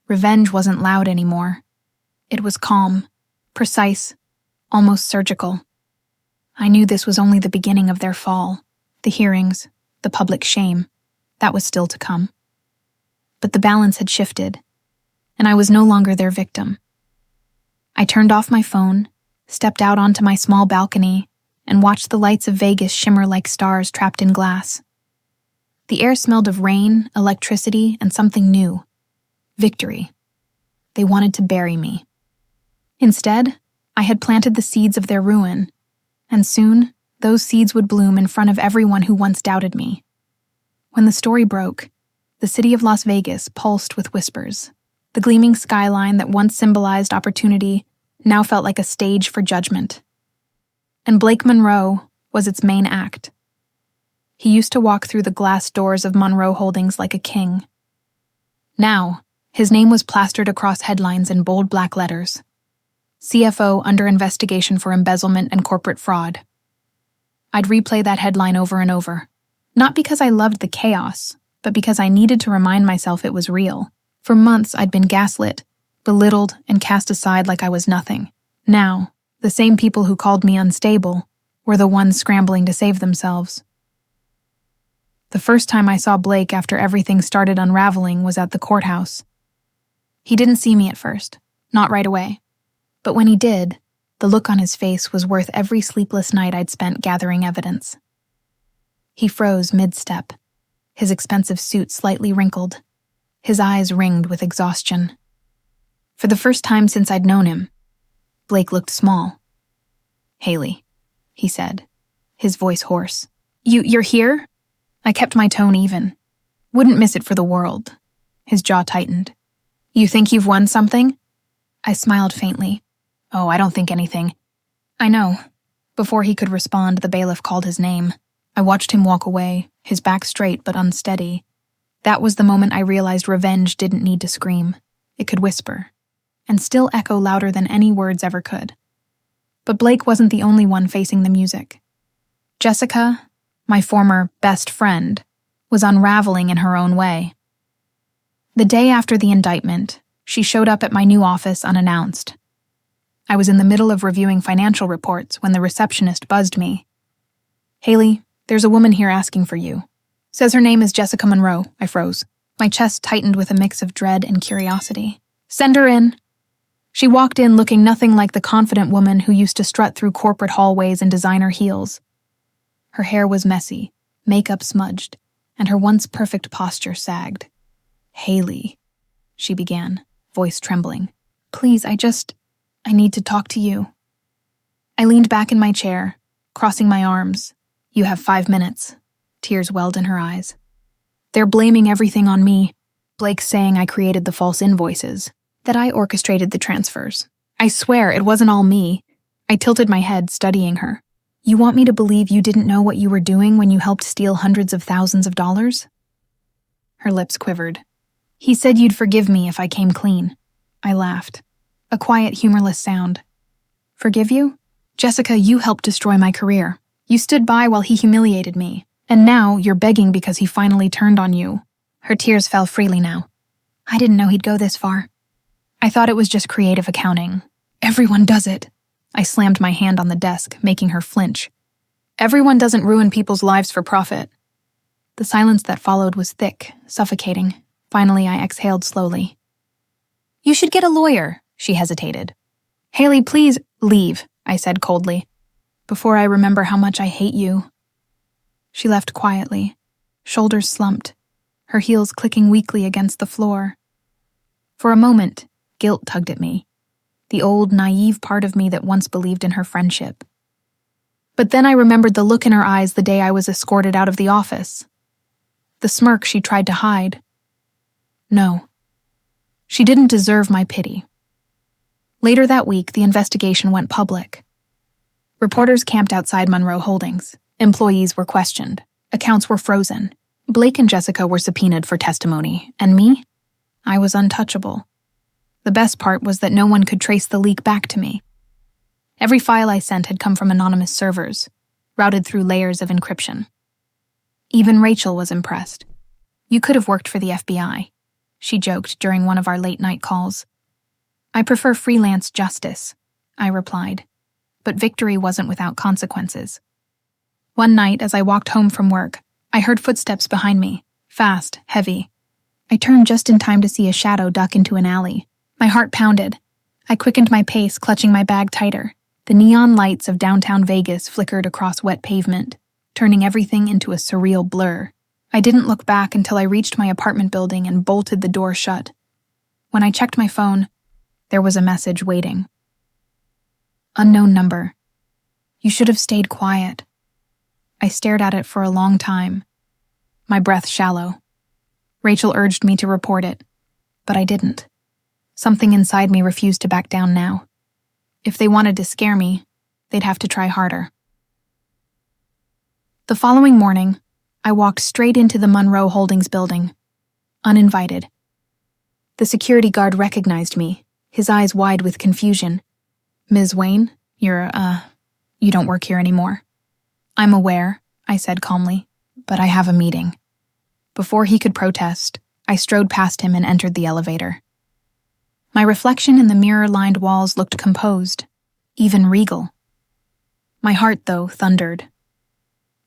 Revenge wasn't loud anymore. It was calm, precise, almost surgical. I knew this was only the beginning of their fall, the hearings, the public shame. That was still to come. But the balance had shifted, and I was no longer their victim. I turned off my phone, stepped out onto my small balcony, and watched the lights of Vegas shimmer like stars trapped in glass. The air smelled of rain, electricity, and something new. Victory. They wanted to bury me. Instead, I had planted the seeds of their ruin, and soon, those seeds would bloom in front of everyone who once doubted me. When the story broke, the city of Las Vegas pulsed with whispers. The gleaming skyline that once symbolized opportunity now felt like a stage for judgment. And Blake Monroe was its main act. He used to walk through the glass doors of Monroe Holdings like a king. Now, his name was plastered across headlines in bold black letters. CFO under investigation for embezzlement and corporate fraud. I'd replay that headline over and over, not because I loved the chaos, but because I needed to remind myself it was real. For months, I'd been gaslit, belittled, and cast aside like I was nothing. Now, the same people who called me unstable were the ones scrambling to save themselves. The first time I saw Blake after everything started unraveling was at the courthouse. He didn't see me at first, not right away. But when he did, the look on his face was worth every sleepless night I'd spent gathering evidence. He froze mid-step, his expensive suit slightly wrinkled, his eyes ringed with exhaustion. For the first time since I'd known him, Blake looked small. "Hailey," he said, his voice hoarse. You're here?" I kept my tone even. Wouldn't miss it for the world. His jaw tightened. "You think you've won something?" I smiled faintly. "Oh, I don't think anything." "I know." Before he could respond, the bailiff called his name. I watched him walk away, his back straight but unsteady. That was the moment I realized revenge didn't need to scream. It could whisper, and still echo louder than any words ever could. But Blake wasn't the only one facing the music. Jessica, my former best friend, was unraveling in her own way. The day after the indictment, she showed up at my new office unannounced. I was in the middle of reviewing financial reports when the receptionist buzzed me. "Hailey, there's a woman here asking for you. Says her name is Jessica Monroe." I froze. My chest tightened with a mix of dread and curiosity. "Send her in." She walked in looking nothing like the confident woman who used to strut through corporate hallways in designer heels. Her hair was messy, makeup smudged, and her once perfect posture sagged. "Hailey," she began, voice trembling. "Please, I need to talk to you." I leaned back in my chair, crossing my arms. "You have 5 minutes." Tears welled in her eyes. "They're blaming everything on me. Blake's saying I created the false invoices, that I orchestrated the transfers. I swear it wasn't all me." I tilted my head, studying her. "You want me to believe you didn't know what you were doing when you helped steal hundreds of thousands of dollars?" Her lips quivered. "He said you'd forgive me if I came clean." I laughed. A quiet, humorless sound. "Forgive you? Jessica, you helped destroy my career. You stood by while he humiliated me. And now you're begging because he finally turned on you." Her tears fell freely now. "I didn't know he'd go this far. I thought it was just creative accounting. Everyone does it." I slammed my hand on the desk, making her flinch. "Everyone doesn't ruin people's lives for profit." The silence that followed was thick, suffocating. Finally, I exhaled slowly. "You should get a lawyer," she hesitated. "Hailey, please leave," I said coldly. "Before I remember how much I hate you." She left quietly, shoulders slumped, her heels clicking weakly against the floor. For a moment, guilt tugged at me, the old, naive part of me that once believed in her friendship. But then I remembered the look in her eyes the day I was escorted out of the office. The smirk she tried to hide. No. She didn't deserve my pity. Later that week, the investigation went public. Reporters camped outside Monroe Holdings. Employees were questioned. Accounts were frozen. Blake and Jessica were subpoenaed for testimony. And me? I was untouchable. The best part was that no one could trace the leak back to me. Every file I sent had come from anonymous servers, routed through layers of encryption. Even Rachel was impressed. "You could have worked for the FBI," she joked during one of our late-night calls. "I prefer freelance justice," I replied, but victory wasn't without consequences. One night, as I walked home from work, I heard footsteps behind me, fast, heavy. I turned just in time to see a shadow duck into an alley. My heart pounded. I quickened my pace, clutching my bag tighter. The neon lights of downtown Vegas flickered across wet pavement, turning everything into a surreal blur. I didn't look back until I reached my apartment building and bolted the door shut. When I checked my phone, there was a message waiting. "Unknown number. You should have stayed quiet." I stared at it for a long time, my breath shallow. Rachel urged me to report it, but I didn't. Something inside me refused to back down now. If they wanted to scare me, they'd have to try harder. The following morning, I walked straight into the Monroe Holdings building, uninvited. The security guard recognized me, his eyes wide with confusion. "Ms. Wayne, you don't work here anymore." "I'm aware," I said calmly, "but I have a meeting." Before he could protest, I strode past him and entered the elevator. My reflection in the mirror-lined walls looked composed, even regal. My heart, though, thundered.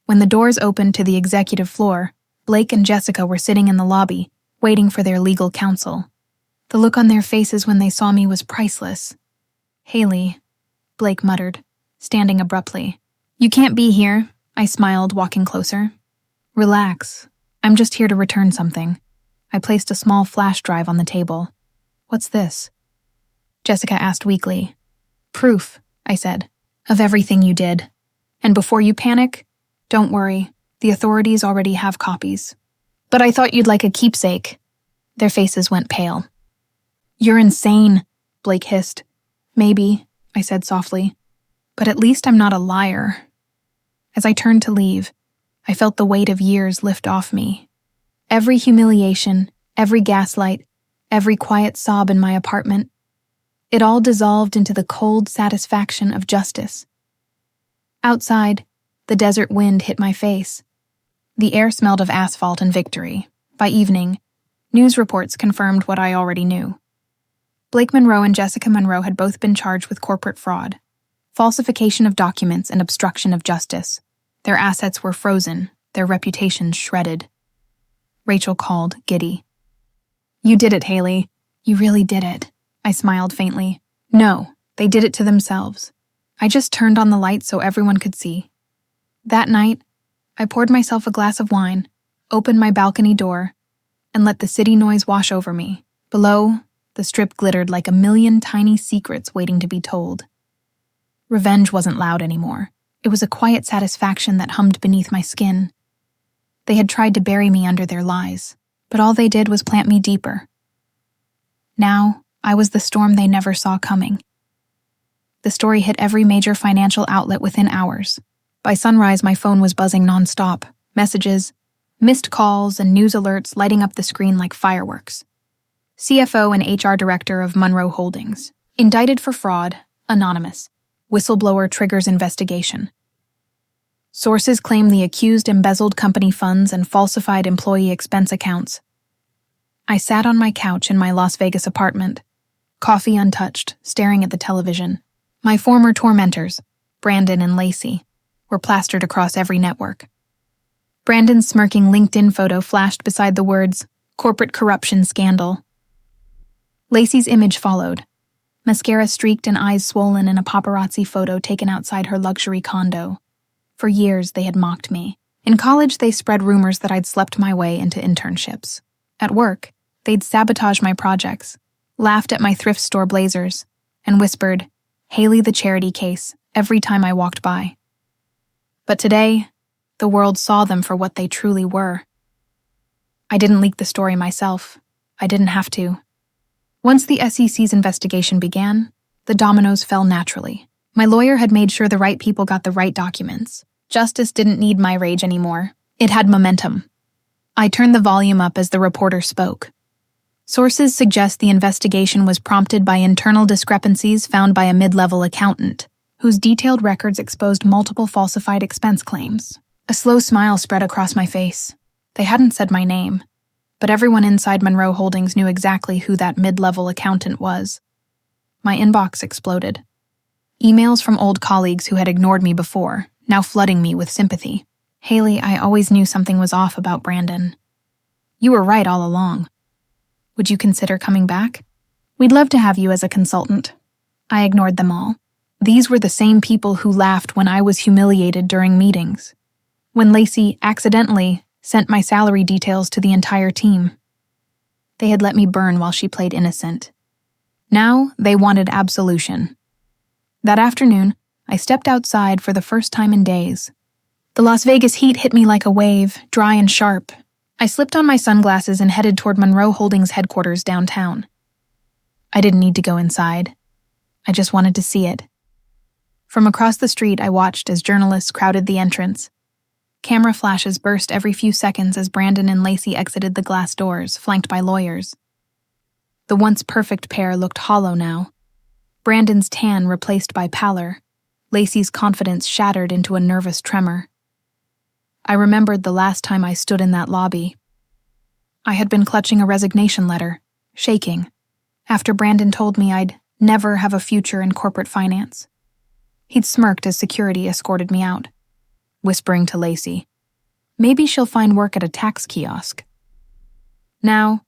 When the doors opened to the executive floor, Blake and Jessica were sitting in the lobby, waiting for their legal counsel. The look on their faces when they saw me was priceless. "Hailey," Blake muttered, standing abruptly. "You can't be here," I smiled, walking closer. "Relax. I'm just here to return something." I placed a small flash drive on the table. "What's this?" Jessica asked weakly. Proof, I said, of everything you did. And before you panic, don't worry, the authorities already have copies. But I thought you'd like a keepsake. Their faces went pale. You're insane, Blake hissed. Maybe, I said softly, but at least I'm not a liar. As I turned to leave, I felt the weight of years lift off me. Every humiliation, every gaslight, every quiet sob in my apartment, it all dissolved into the cold satisfaction of justice. Outside, the desert wind hit my face. The air smelled of asphalt and victory. By evening, news reports confirmed what I already knew. Blake Monroe and Jessica Monroe had both been charged with corporate fraud, falsification of documents, and obstruction of justice. Their assets were frozen, their reputations shredded. Rachel called, giddy. You did it, Hailey. You really did it. I smiled faintly. No, they did it to themselves. I just turned on the light so everyone could see. That night, I poured myself a glass of wine, opened my balcony door, and let the city noise wash over me. Below, the strip glittered like a million tiny secrets waiting to be told. Revenge wasn't loud anymore. It was a quiet satisfaction that hummed beneath my skin. They had tried to bury me under their lies, but all they did was plant me deeper. Now, I was the storm they never saw coming. The story hit every major financial outlet within hours. By sunrise, my phone was buzzing nonstop. Messages, missed calls, and news alerts lighting up the screen like fireworks. CFO and HR director of Monroe Holdings. Indicted for fraud, anonymous. Whistleblower triggers investigation. Sources claim the accused embezzled company funds and falsified employee expense accounts. I sat on my couch in my Las Vegas apartment, coffee untouched, staring at the television. My former tormentors, Brandon and Lacey, were plastered across every network. Brandon's smirking LinkedIn photo flashed beside the words, corporate corruption scandal. Lacey's image followed, mascara streaked and eyes swollen in a paparazzi photo taken outside her luxury condo. For years, they had mocked me. In college, they spread rumors that I'd slept my way into internships. At work, they'd sabotage my projects, laughed at my thrift store blazers, and whispered, Hailey the charity case, every time I walked by. But today, the world saw them for what they truly were. I didn't leak the story myself. I didn't have to. Once the SEC's investigation began, the dominoes fell naturally. My lawyer had made sure the right people got the right documents. Justice didn't need my rage anymore. It had momentum. I turned the volume up as the reporter spoke. Sources suggest the investigation was prompted by internal discrepancies found by a mid-level accountant, whose detailed records exposed multiple falsified expense claims. A slow smile spread across my face. They hadn't said my name, but everyone inside Monroe Holdings knew exactly who that mid-level accountant was. My inbox exploded. Emails from old colleagues who had ignored me before, now flooding me with sympathy. Hailey, I always knew something was off about Brandon. You were right all along. Would you consider coming back? We'd love to have you as a consultant. I ignored them all. These were the same people who laughed when I was humiliated during meetings. When Lacey accidentally sent my salary details to the entire team. They had let me burn while she played innocent. Now they wanted absolution. That afternoon, I stepped outside for the first time in days. The Las Vegas heat hit me like a wave, dry and sharp. I slipped on my sunglasses and headed toward Monroe Holdings headquarters downtown. I didn't need to go inside. I just wanted to see it. From across the street, I watched as journalists crowded the entrance. Camera flashes burst every few seconds as Brandon and Lacey exited the glass doors, flanked by lawyers. The once perfect pair looked hollow now. Brandon's tan replaced by pallor, Lacey's confidence shattered into a nervous tremor. I remembered the last time I stood in that lobby. I had been clutching a resignation letter, shaking, after Brandon told me I'd never have a future in corporate finance. He'd smirked as security escorted me out, whispering to Lacey, maybe she'll find work at a tax kiosk. Now,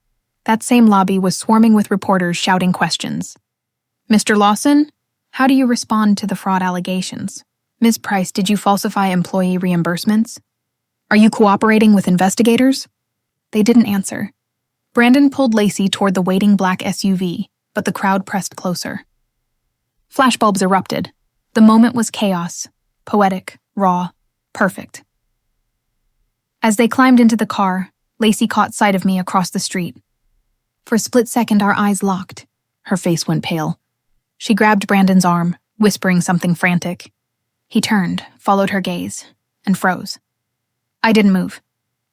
that same lobby was swarming with reporters shouting questions. Mr. Lawson, how do you respond to the fraud allegations? Ms. Price, did you falsify employee reimbursements? Are you cooperating with investigators? They didn't answer. Brandon pulled Lacey toward the waiting black SUV, but the crowd pressed closer. Flashbulbs erupted. The moment was chaos, poetic, raw, perfect. As they climbed into the car, Lacey caught sight of me across the street. For a split second, our eyes locked. Her face went pale. She grabbed Brandon's arm, whispering something frantic. He turned, followed her gaze, and froze. I didn't move.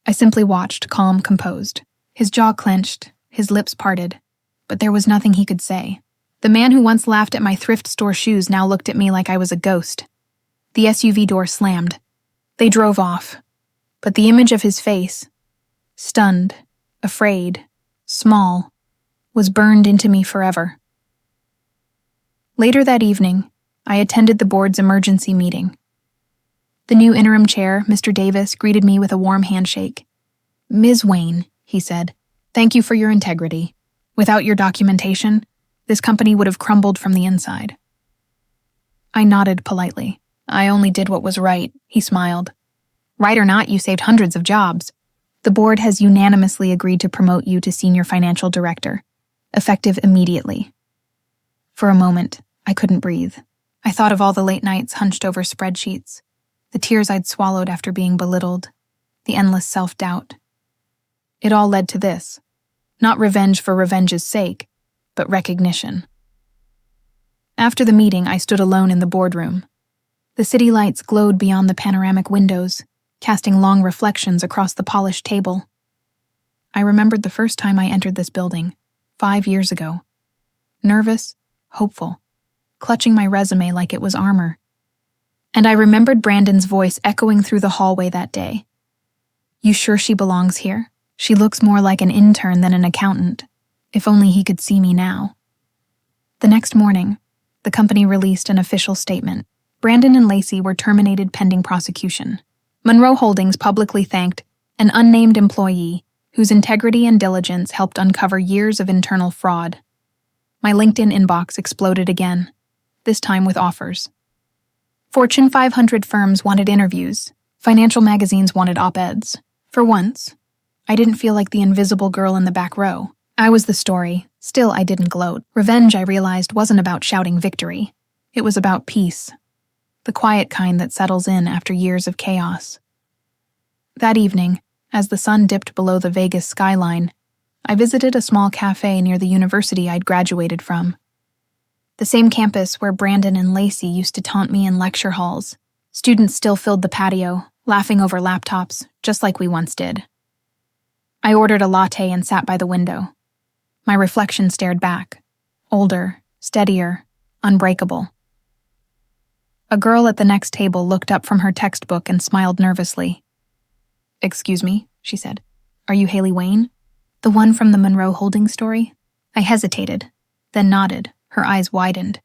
I simply watched, calm, composed. His jaw clenched, his lips parted, but there was nothing he could say. The man who once laughed at my thrift store shoes now looked at me like I was a ghost. The SUV door slammed. They drove off, but the image of his face, stunned, afraid, small, was burned into me forever. Later that evening, I attended the board's emergency meeting. The new interim chair, Mr. Davis, greeted me with a warm handshake. "Ms. Wayne," he said, "thank you for your integrity. Without your documentation, this company would have crumbled from the inside." I nodded politely. "I only did what was right," he smiled. "Right or not, you saved hundreds of jobs. The board has unanimously agreed to promote you to senior financial director, effective immediately." For a moment, I couldn't breathe. I thought of all the late nights hunched over spreadsheets, the tears I'd swallowed after being belittled, the endless self-doubt. It all led to this. Not revenge for revenge's sake, but recognition. After the meeting, I stood alone in the boardroom. The city lights glowed beyond the panoramic windows, casting long reflections across the polished table. I remembered the first time I entered this building, 5 years ago. Nervous, hopeful, clutching my resume like it was armor. And I remembered Brandon's voice echoing through the hallway that day. "You sure she belongs here? She looks more like an intern than an accountant. If only he could see me now." The next morning, the company released an official statement. Brandon and Lacey were terminated pending prosecution. Monroe Holdings publicly thanked an unnamed employee whose integrity and diligence helped uncover years of internal fraud. My LinkedIn inbox exploded again, this time with offers. Fortune 500 firms wanted interviews. Financial magazines wanted op-eds. For once, I didn't feel like the invisible girl in the back row. I was the story. Still, I didn't gloat. Revenge, I realized, wasn't about shouting victory. It was about peace. The quiet kind that settles in after years of chaos. That evening, as the sun dipped below the Vegas skyline, I visited a small cafe near the university I'd graduated from. The same campus where Brandon and Lacey used to taunt me in lecture halls. Students still filled the patio, laughing over laptops, just like we once did. I ordered a latte and sat by the window. My reflection stared back, older, steadier, unbreakable. A girl at the next table looked up from her textbook and smiled nervously. "Excuse me," she said. "Are you Hailey Wayne? The one from the Monroe Holdings story?" I hesitated, then nodded, her eyes widened.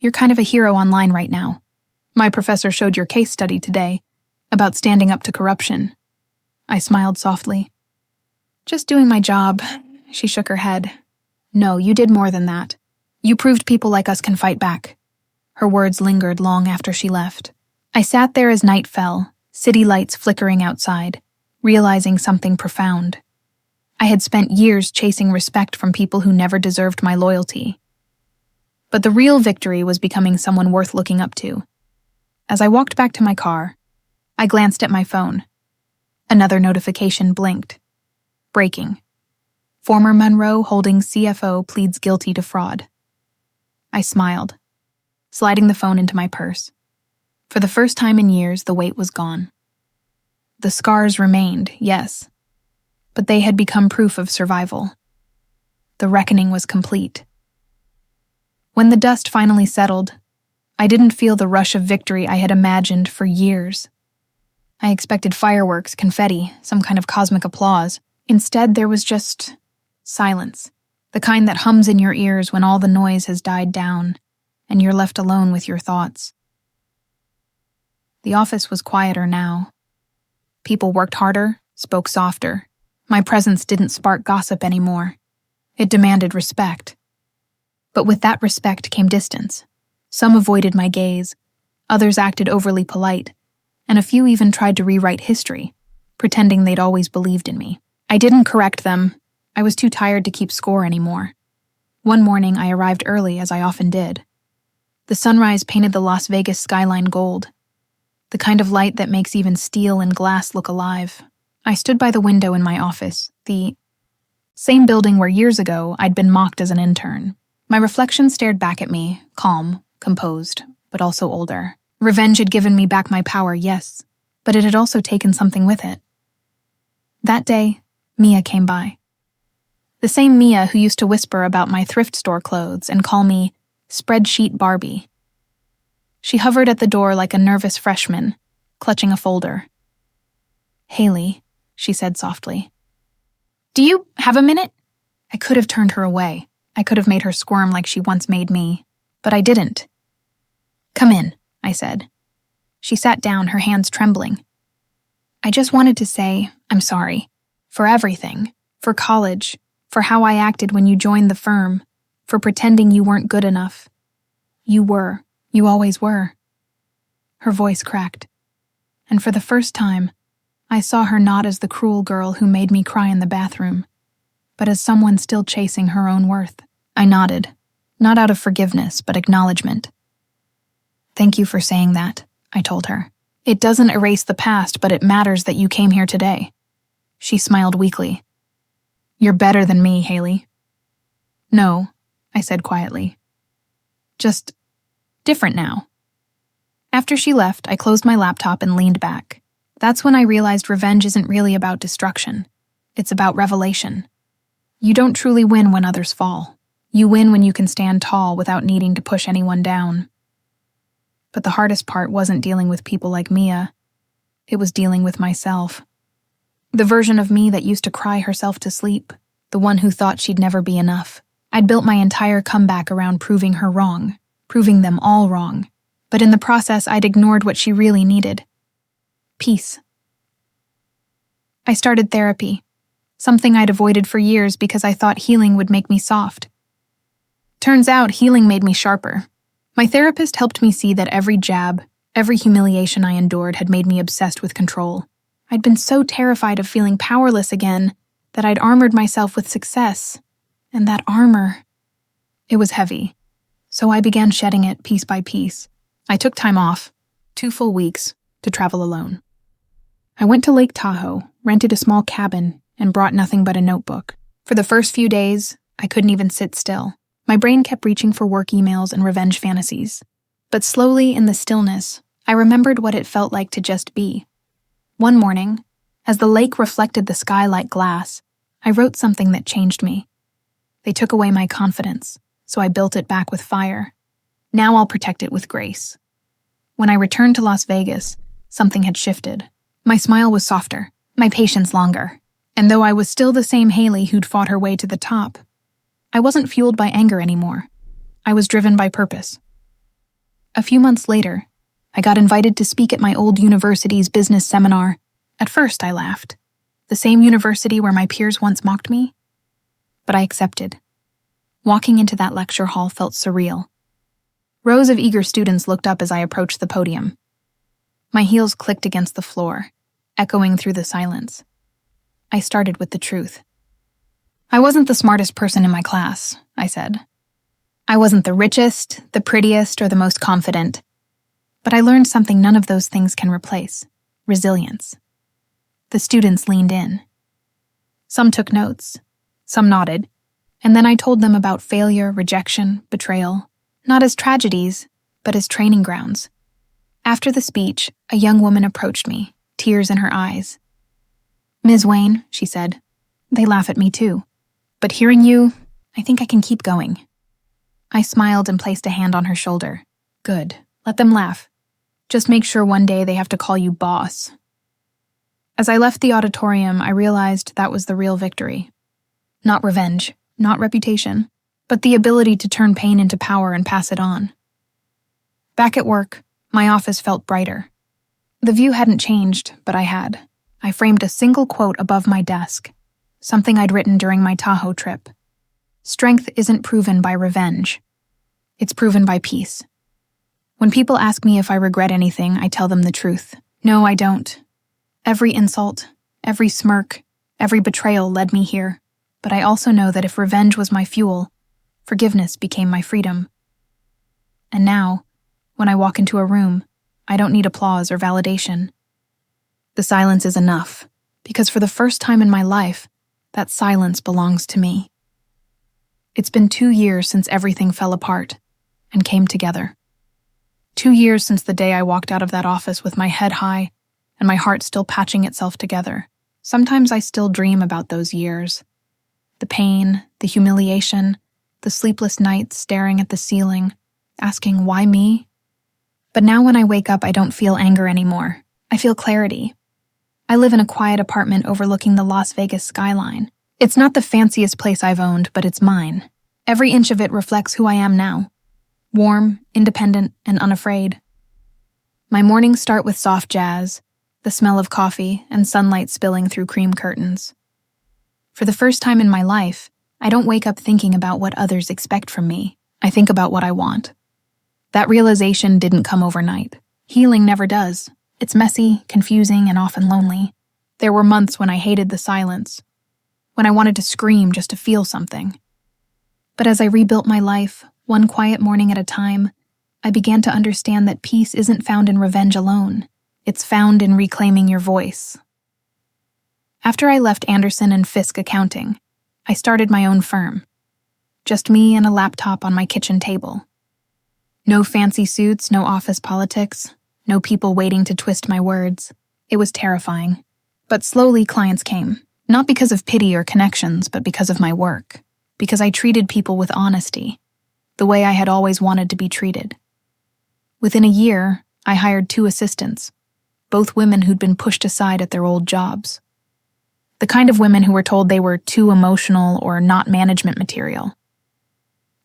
"You're kind of a hero online right now. My professor showed your case study today, about standing up to corruption." I smiled softly. "Just doing my job," she shook her head. "No, you did more than that. You proved people like us can fight back." Her words lingered long after she left. I sat there as night fell, city lights flickering outside, realizing something profound. I had spent years chasing respect from people who never deserved my loyalty. But the real victory was becoming someone worth looking up to. As I walked back to my car, I glanced at my phone. Another notification blinked. Breaking. Former Monroe Holdings CFO pleads guilty to fraud. I smiled, sliding the phone into my purse. For the first time in years, the weight was gone. The scars remained, yes, but they had become proof of survival. The reckoning was complete. When the dust finally settled, I didn't feel the rush of victory I had imagined for years. I expected fireworks, confetti, some kind of cosmic applause. Instead, there was just silence, the kind that hums in your ears when all the noise has died down and you're left alone with your thoughts. The office was quieter now. People worked harder, spoke softer. My presence didn't spark gossip anymore. It demanded respect. But with that respect came distance. Some avoided my gaze, others acted overly polite, and a few even tried to rewrite history, pretending they'd always believed in me. I didn't correct them. I was too tired to keep score anymore. One morning I arrived early, as I often did. The sunrise painted the Las Vegas skyline gold, the kind of light that makes even steel and glass look alive. I stood by the window in my office, the same building where years ago I'd been mocked as an intern. My reflection stared back at me, calm, composed, but also older. Revenge had given me back my power, yes, but it had also taken something with it. That day, Mia came by. The same Mia who used to whisper about my thrift store clothes and call me Spreadsheet Barbie. She hovered at the door like a nervous freshman, clutching a folder. "Hailey," she said softly. "Do you have a minute?" I could have turned her away. I could have made her squirm like she once made me, but I didn't. "Come in," I said. She sat down, her hands trembling. "I just wanted to say I'm sorry. For everything. For college. For how I acted when you joined the firm. For pretending you weren't good enough. You were. You always were." Her voice cracked. And for the first time, I saw her not as the cruel girl who made me cry in the bathroom, but as someone still chasing her own worth. I nodded, not out of forgiveness, but acknowledgement. "Thank you for saying that," I told her. "It doesn't erase the past, but it matters that you came here today." She smiled weakly. "You're better than me, Hailey." "No," I said quietly. "Just different now." After she left, I closed my laptop and leaned back. That's when I realized revenge isn't really about destruction. It's about revelation. You don't truly win when others fall. You win when you can stand tall without needing to push anyone down. But the hardest part wasn't dealing with people like Mia. It was dealing with myself. The version of me that used to cry herself to sleep. The one who thought she'd never be enough. I'd built my entire comeback around proving her wrong. Proving them all wrong. But in the process, I'd ignored what she really needed. Peace. I started therapy. Something I'd avoided for years because I thought healing would make me soft. Turns out healing made me sharper. My therapist helped me see that every jab, every humiliation I endured had made me obsessed with control. I'd been so terrified of feeling powerless again that I'd armored myself with success. And that armor, it was heavy. So I began shedding it piece by piece. I took time off, 2 full weeks, to travel alone. I went to Lake Tahoe, rented a small cabin, and brought nothing but a notebook. For the first few days, I couldn't even sit still. My brain kept reaching for work emails and revenge fantasies. But slowly, in the stillness, I remembered what it felt like to just be. One morning, as the lake reflected the sky like glass, I wrote something that changed me. They took away my confidence, so I built it back with fire. Now I'll protect it with grace. When I returned to Las Vegas, something had shifted. My smile was softer, my patience longer. And though I was still the same Hailey who'd fought her way to the top, I wasn't fueled by anger anymore. I was driven by purpose. A few months later, I got invited to speak at my old university's business seminar. At first, I laughed. The same university where my peers once mocked me? But I accepted. Walking into that lecture hall felt surreal. Rows of eager students looked up as I approached the podium. My heels clicked against the floor, echoing through the silence. I started with the truth. I wasn't the smartest person in my class, I said. I wasn't the richest, the prettiest, or the most confident. But I learned something none of those things can replace: resilience. The students leaned in. Some took notes, some nodded, and then I told them about failure, rejection, betrayal, not as tragedies, but as training grounds. After the speech, a young woman approached me, tears in her eyes. "Ms. Wayne," she said, "they laugh at me too. But hearing you, I think I can keep going." I smiled and placed a hand on her shoulder. "Good. Let them laugh. Just make sure one day they have to call you boss." As I left the auditorium, I realized that was the real victory. Not revenge, not reputation, but the ability to turn pain into power and pass it on. Back at work, my office felt brighter. The view hadn't changed, but I had. I framed a single quote above my desk, something I'd written during my Tahoe trip. Strength isn't proven by revenge. It's proven by peace. When people ask me if I regret anything, I tell them the truth. No, I don't. Every insult, every smirk, every betrayal led me here. But I also know that if revenge was my fuel, forgiveness became my freedom. And now, when I walk into a room, I don't need applause or validation. The silence is enough, because for the first time in my life, that silence belongs to me. It's been 2 years since everything fell apart and came together. 2 years since the day I walked out of that office with my head high and my heart still patching itself together. Sometimes I still dream about those years. The pain, the humiliation, the sleepless nights staring at the ceiling, asking why me? But now when I wake up, I don't feel anger anymore. I feel clarity. I live in a quiet apartment overlooking the Las Vegas skyline. It's not the fanciest place I've owned, but it's mine. Every inch of it reflects who I am now. Warm, independent, and unafraid. My mornings start with soft jazz, the smell of coffee, and sunlight spilling through cream curtains. For the first time in my life, I don't wake up thinking about what others expect from me. I think about what I want. That realization didn't come overnight. Healing never does. It's messy, confusing, and often lonely. There were months when I hated the silence, when I wanted to scream just to feel something. But as I rebuilt my life, one quiet morning at a time, I began to understand that peace isn't found in revenge alone. It's found in reclaiming your voice. After I left Anderson and Fisk Accounting, I started my own firm. Just me and a laptop on my kitchen table. No fancy suits, no office politics, no people waiting to twist my words. It was terrifying. But slowly clients came. Not because of pity or connections, but because of my work. Because I treated people with honesty, the way I had always wanted to be treated. Within a year, I hired 2 assistants, both women who'd been pushed aside at their old jobs. The kind of women who were told they were too emotional or not management material.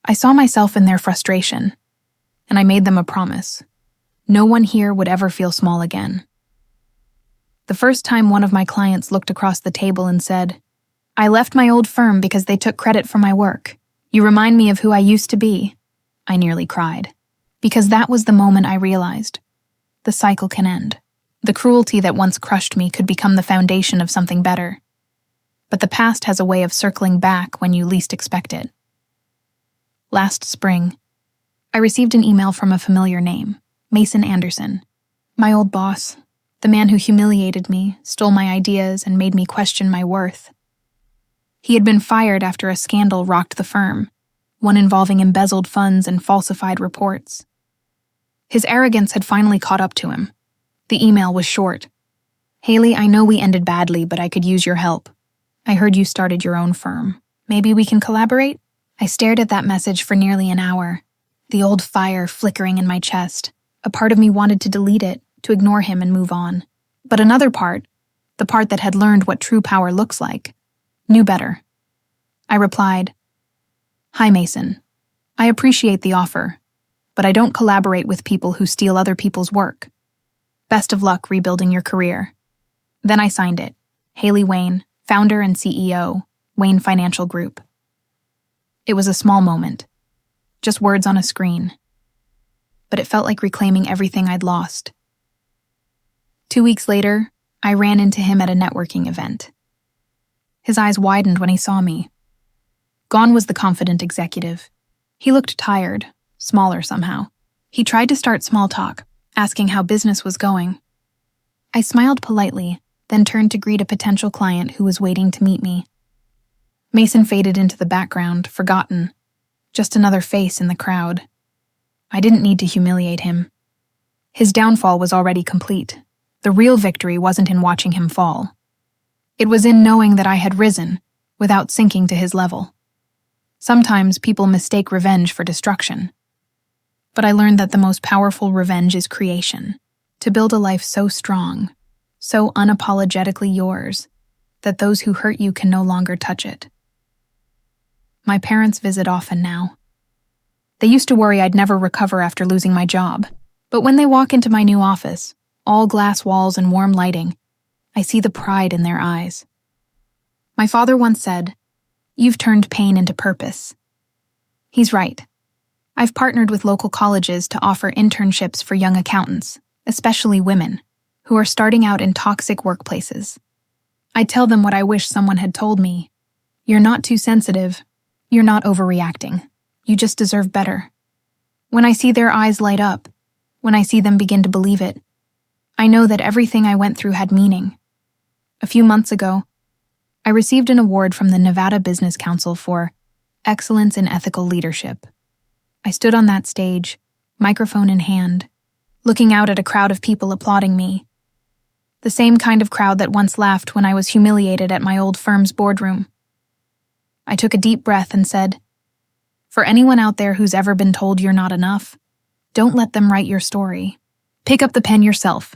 I saw myself in their frustration, and I made them a promise. No one here would ever feel small again. The first time one of my clients looked across the table and said, "I left my old firm because they took credit for my work. You remind me of who I used to be," I nearly cried. Because that was the moment I realized. The cycle can end. The cruelty that once crushed me could become the foundation of something better. But the past has a way of circling back when you least expect it. Last spring, I received an email from a familiar name, Mason Anderson, my old boss. The man who humiliated me, stole my ideas, and made me question my worth. He had been fired after a scandal rocked the firm, one involving embezzled funds and falsified reports. His arrogance had finally caught up to him. The email was short. "Hailey, I know we ended badly, but I could use your help. I heard you started your own firm. Maybe we can collaborate?" I stared at that message for nearly an hour, the old fire flickering in my chest. A part of me wanted to delete it, to ignore him and move on. But another part, the part that had learned what true power looks like, knew better. I replied, "Hi, Mason. I appreciate the offer, but I don't collaborate with people who steal other people's work. Best of luck rebuilding your career." Then I signed it. Hailey Wayne, founder and CEO, Wayne Financial Group. It was a small moment, just words on a screen. But it felt like reclaiming everything I'd lost. 2 weeks later, I ran into him at a networking event. His eyes widened when he saw me. Gone was the confident executive. He looked tired, smaller somehow. He tried to start small talk, asking how business was going. I smiled politely, then turned to greet a potential client who was waiting to meet me. Mason faded into the background, forgotten. Just another face in the crowd. I didn't need to humiliate him. His downfall was already complete. The real victory wasn't in watching him fall. It was in knowing that I had risen, without sinking to his level. Sometimes people mistake revenge for destruction. But I learned that the most powerful revenge is creation. To build a life so strong, so unapologetically yours, that those who hurt you can no longer touch it. My parents visit often now. They used to worry I'd never recover after losing my job. But when they walk into my new office, all glass walls and warm lighting, I see the pride in their eyes. My father once said, "You've turned pain into purpose." He's right. I've partnered with local colleges to offer internships for young accountants, especially women, who are starting out in toxic workplaces. I tell them what I wish someone had told me. You're not too sensitive. You're not overreacting. You just deserve better. When I see their eyes light up, when I see them begin to believe it, I know that everything I went through had meaning. A few months ago, I received an award from the Nevada Business Council for Excellence in Ethical Leadership. I stood on that stage, microphone in hand, looking out at a crowd of people applauding me. The same kind of crowd that once laughed when I was humiliated at my old firm's boardroom. I took a deep breath and said, "For anyone out there who's ever been told you're not enough, don't let them write your story. Pick up the pen yourself."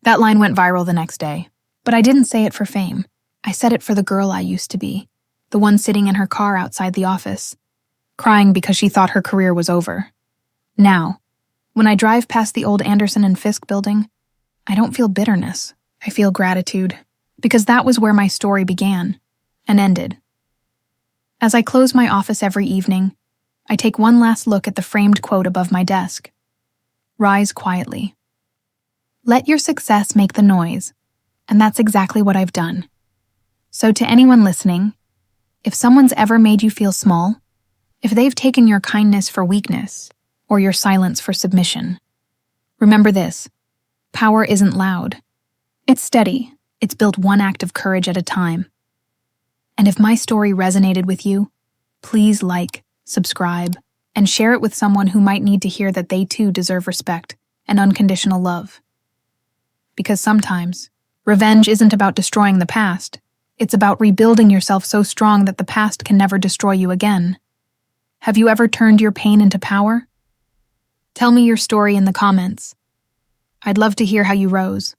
That line went viral the next day, but I didn't say it for fame. I said it for the girl I used to be, the one sitting in her car outside the office, crying because she thought her career was over. Now, when I drive past the old Anderson and Fisk building, I don't feel bitterness. I feel gratitude, because that was where my story began and ended. As I close my office every evening, I take one last look at the framed quote above my desk. Rise quietly. Let your success make the noise, and that's exactly what I've done. So to anyone listening, if someone's ever made you feel small, if they've taken your kindness for weakness or your silence for submission, remember this: power isn't loud. It's steady. It's built one act of courage at a time. And if my story resonated with you, please like, subscribe, and share it with someone who might need to hear that they too deserve respect and unconditional love. Because sometimes, revenge isn't about destroying the past. It's about rebuilding yourself so strong that the past can never destroy you again. Have you ever turned your pain into power? Tell me your story in the comments. I'd love to hear how you rose.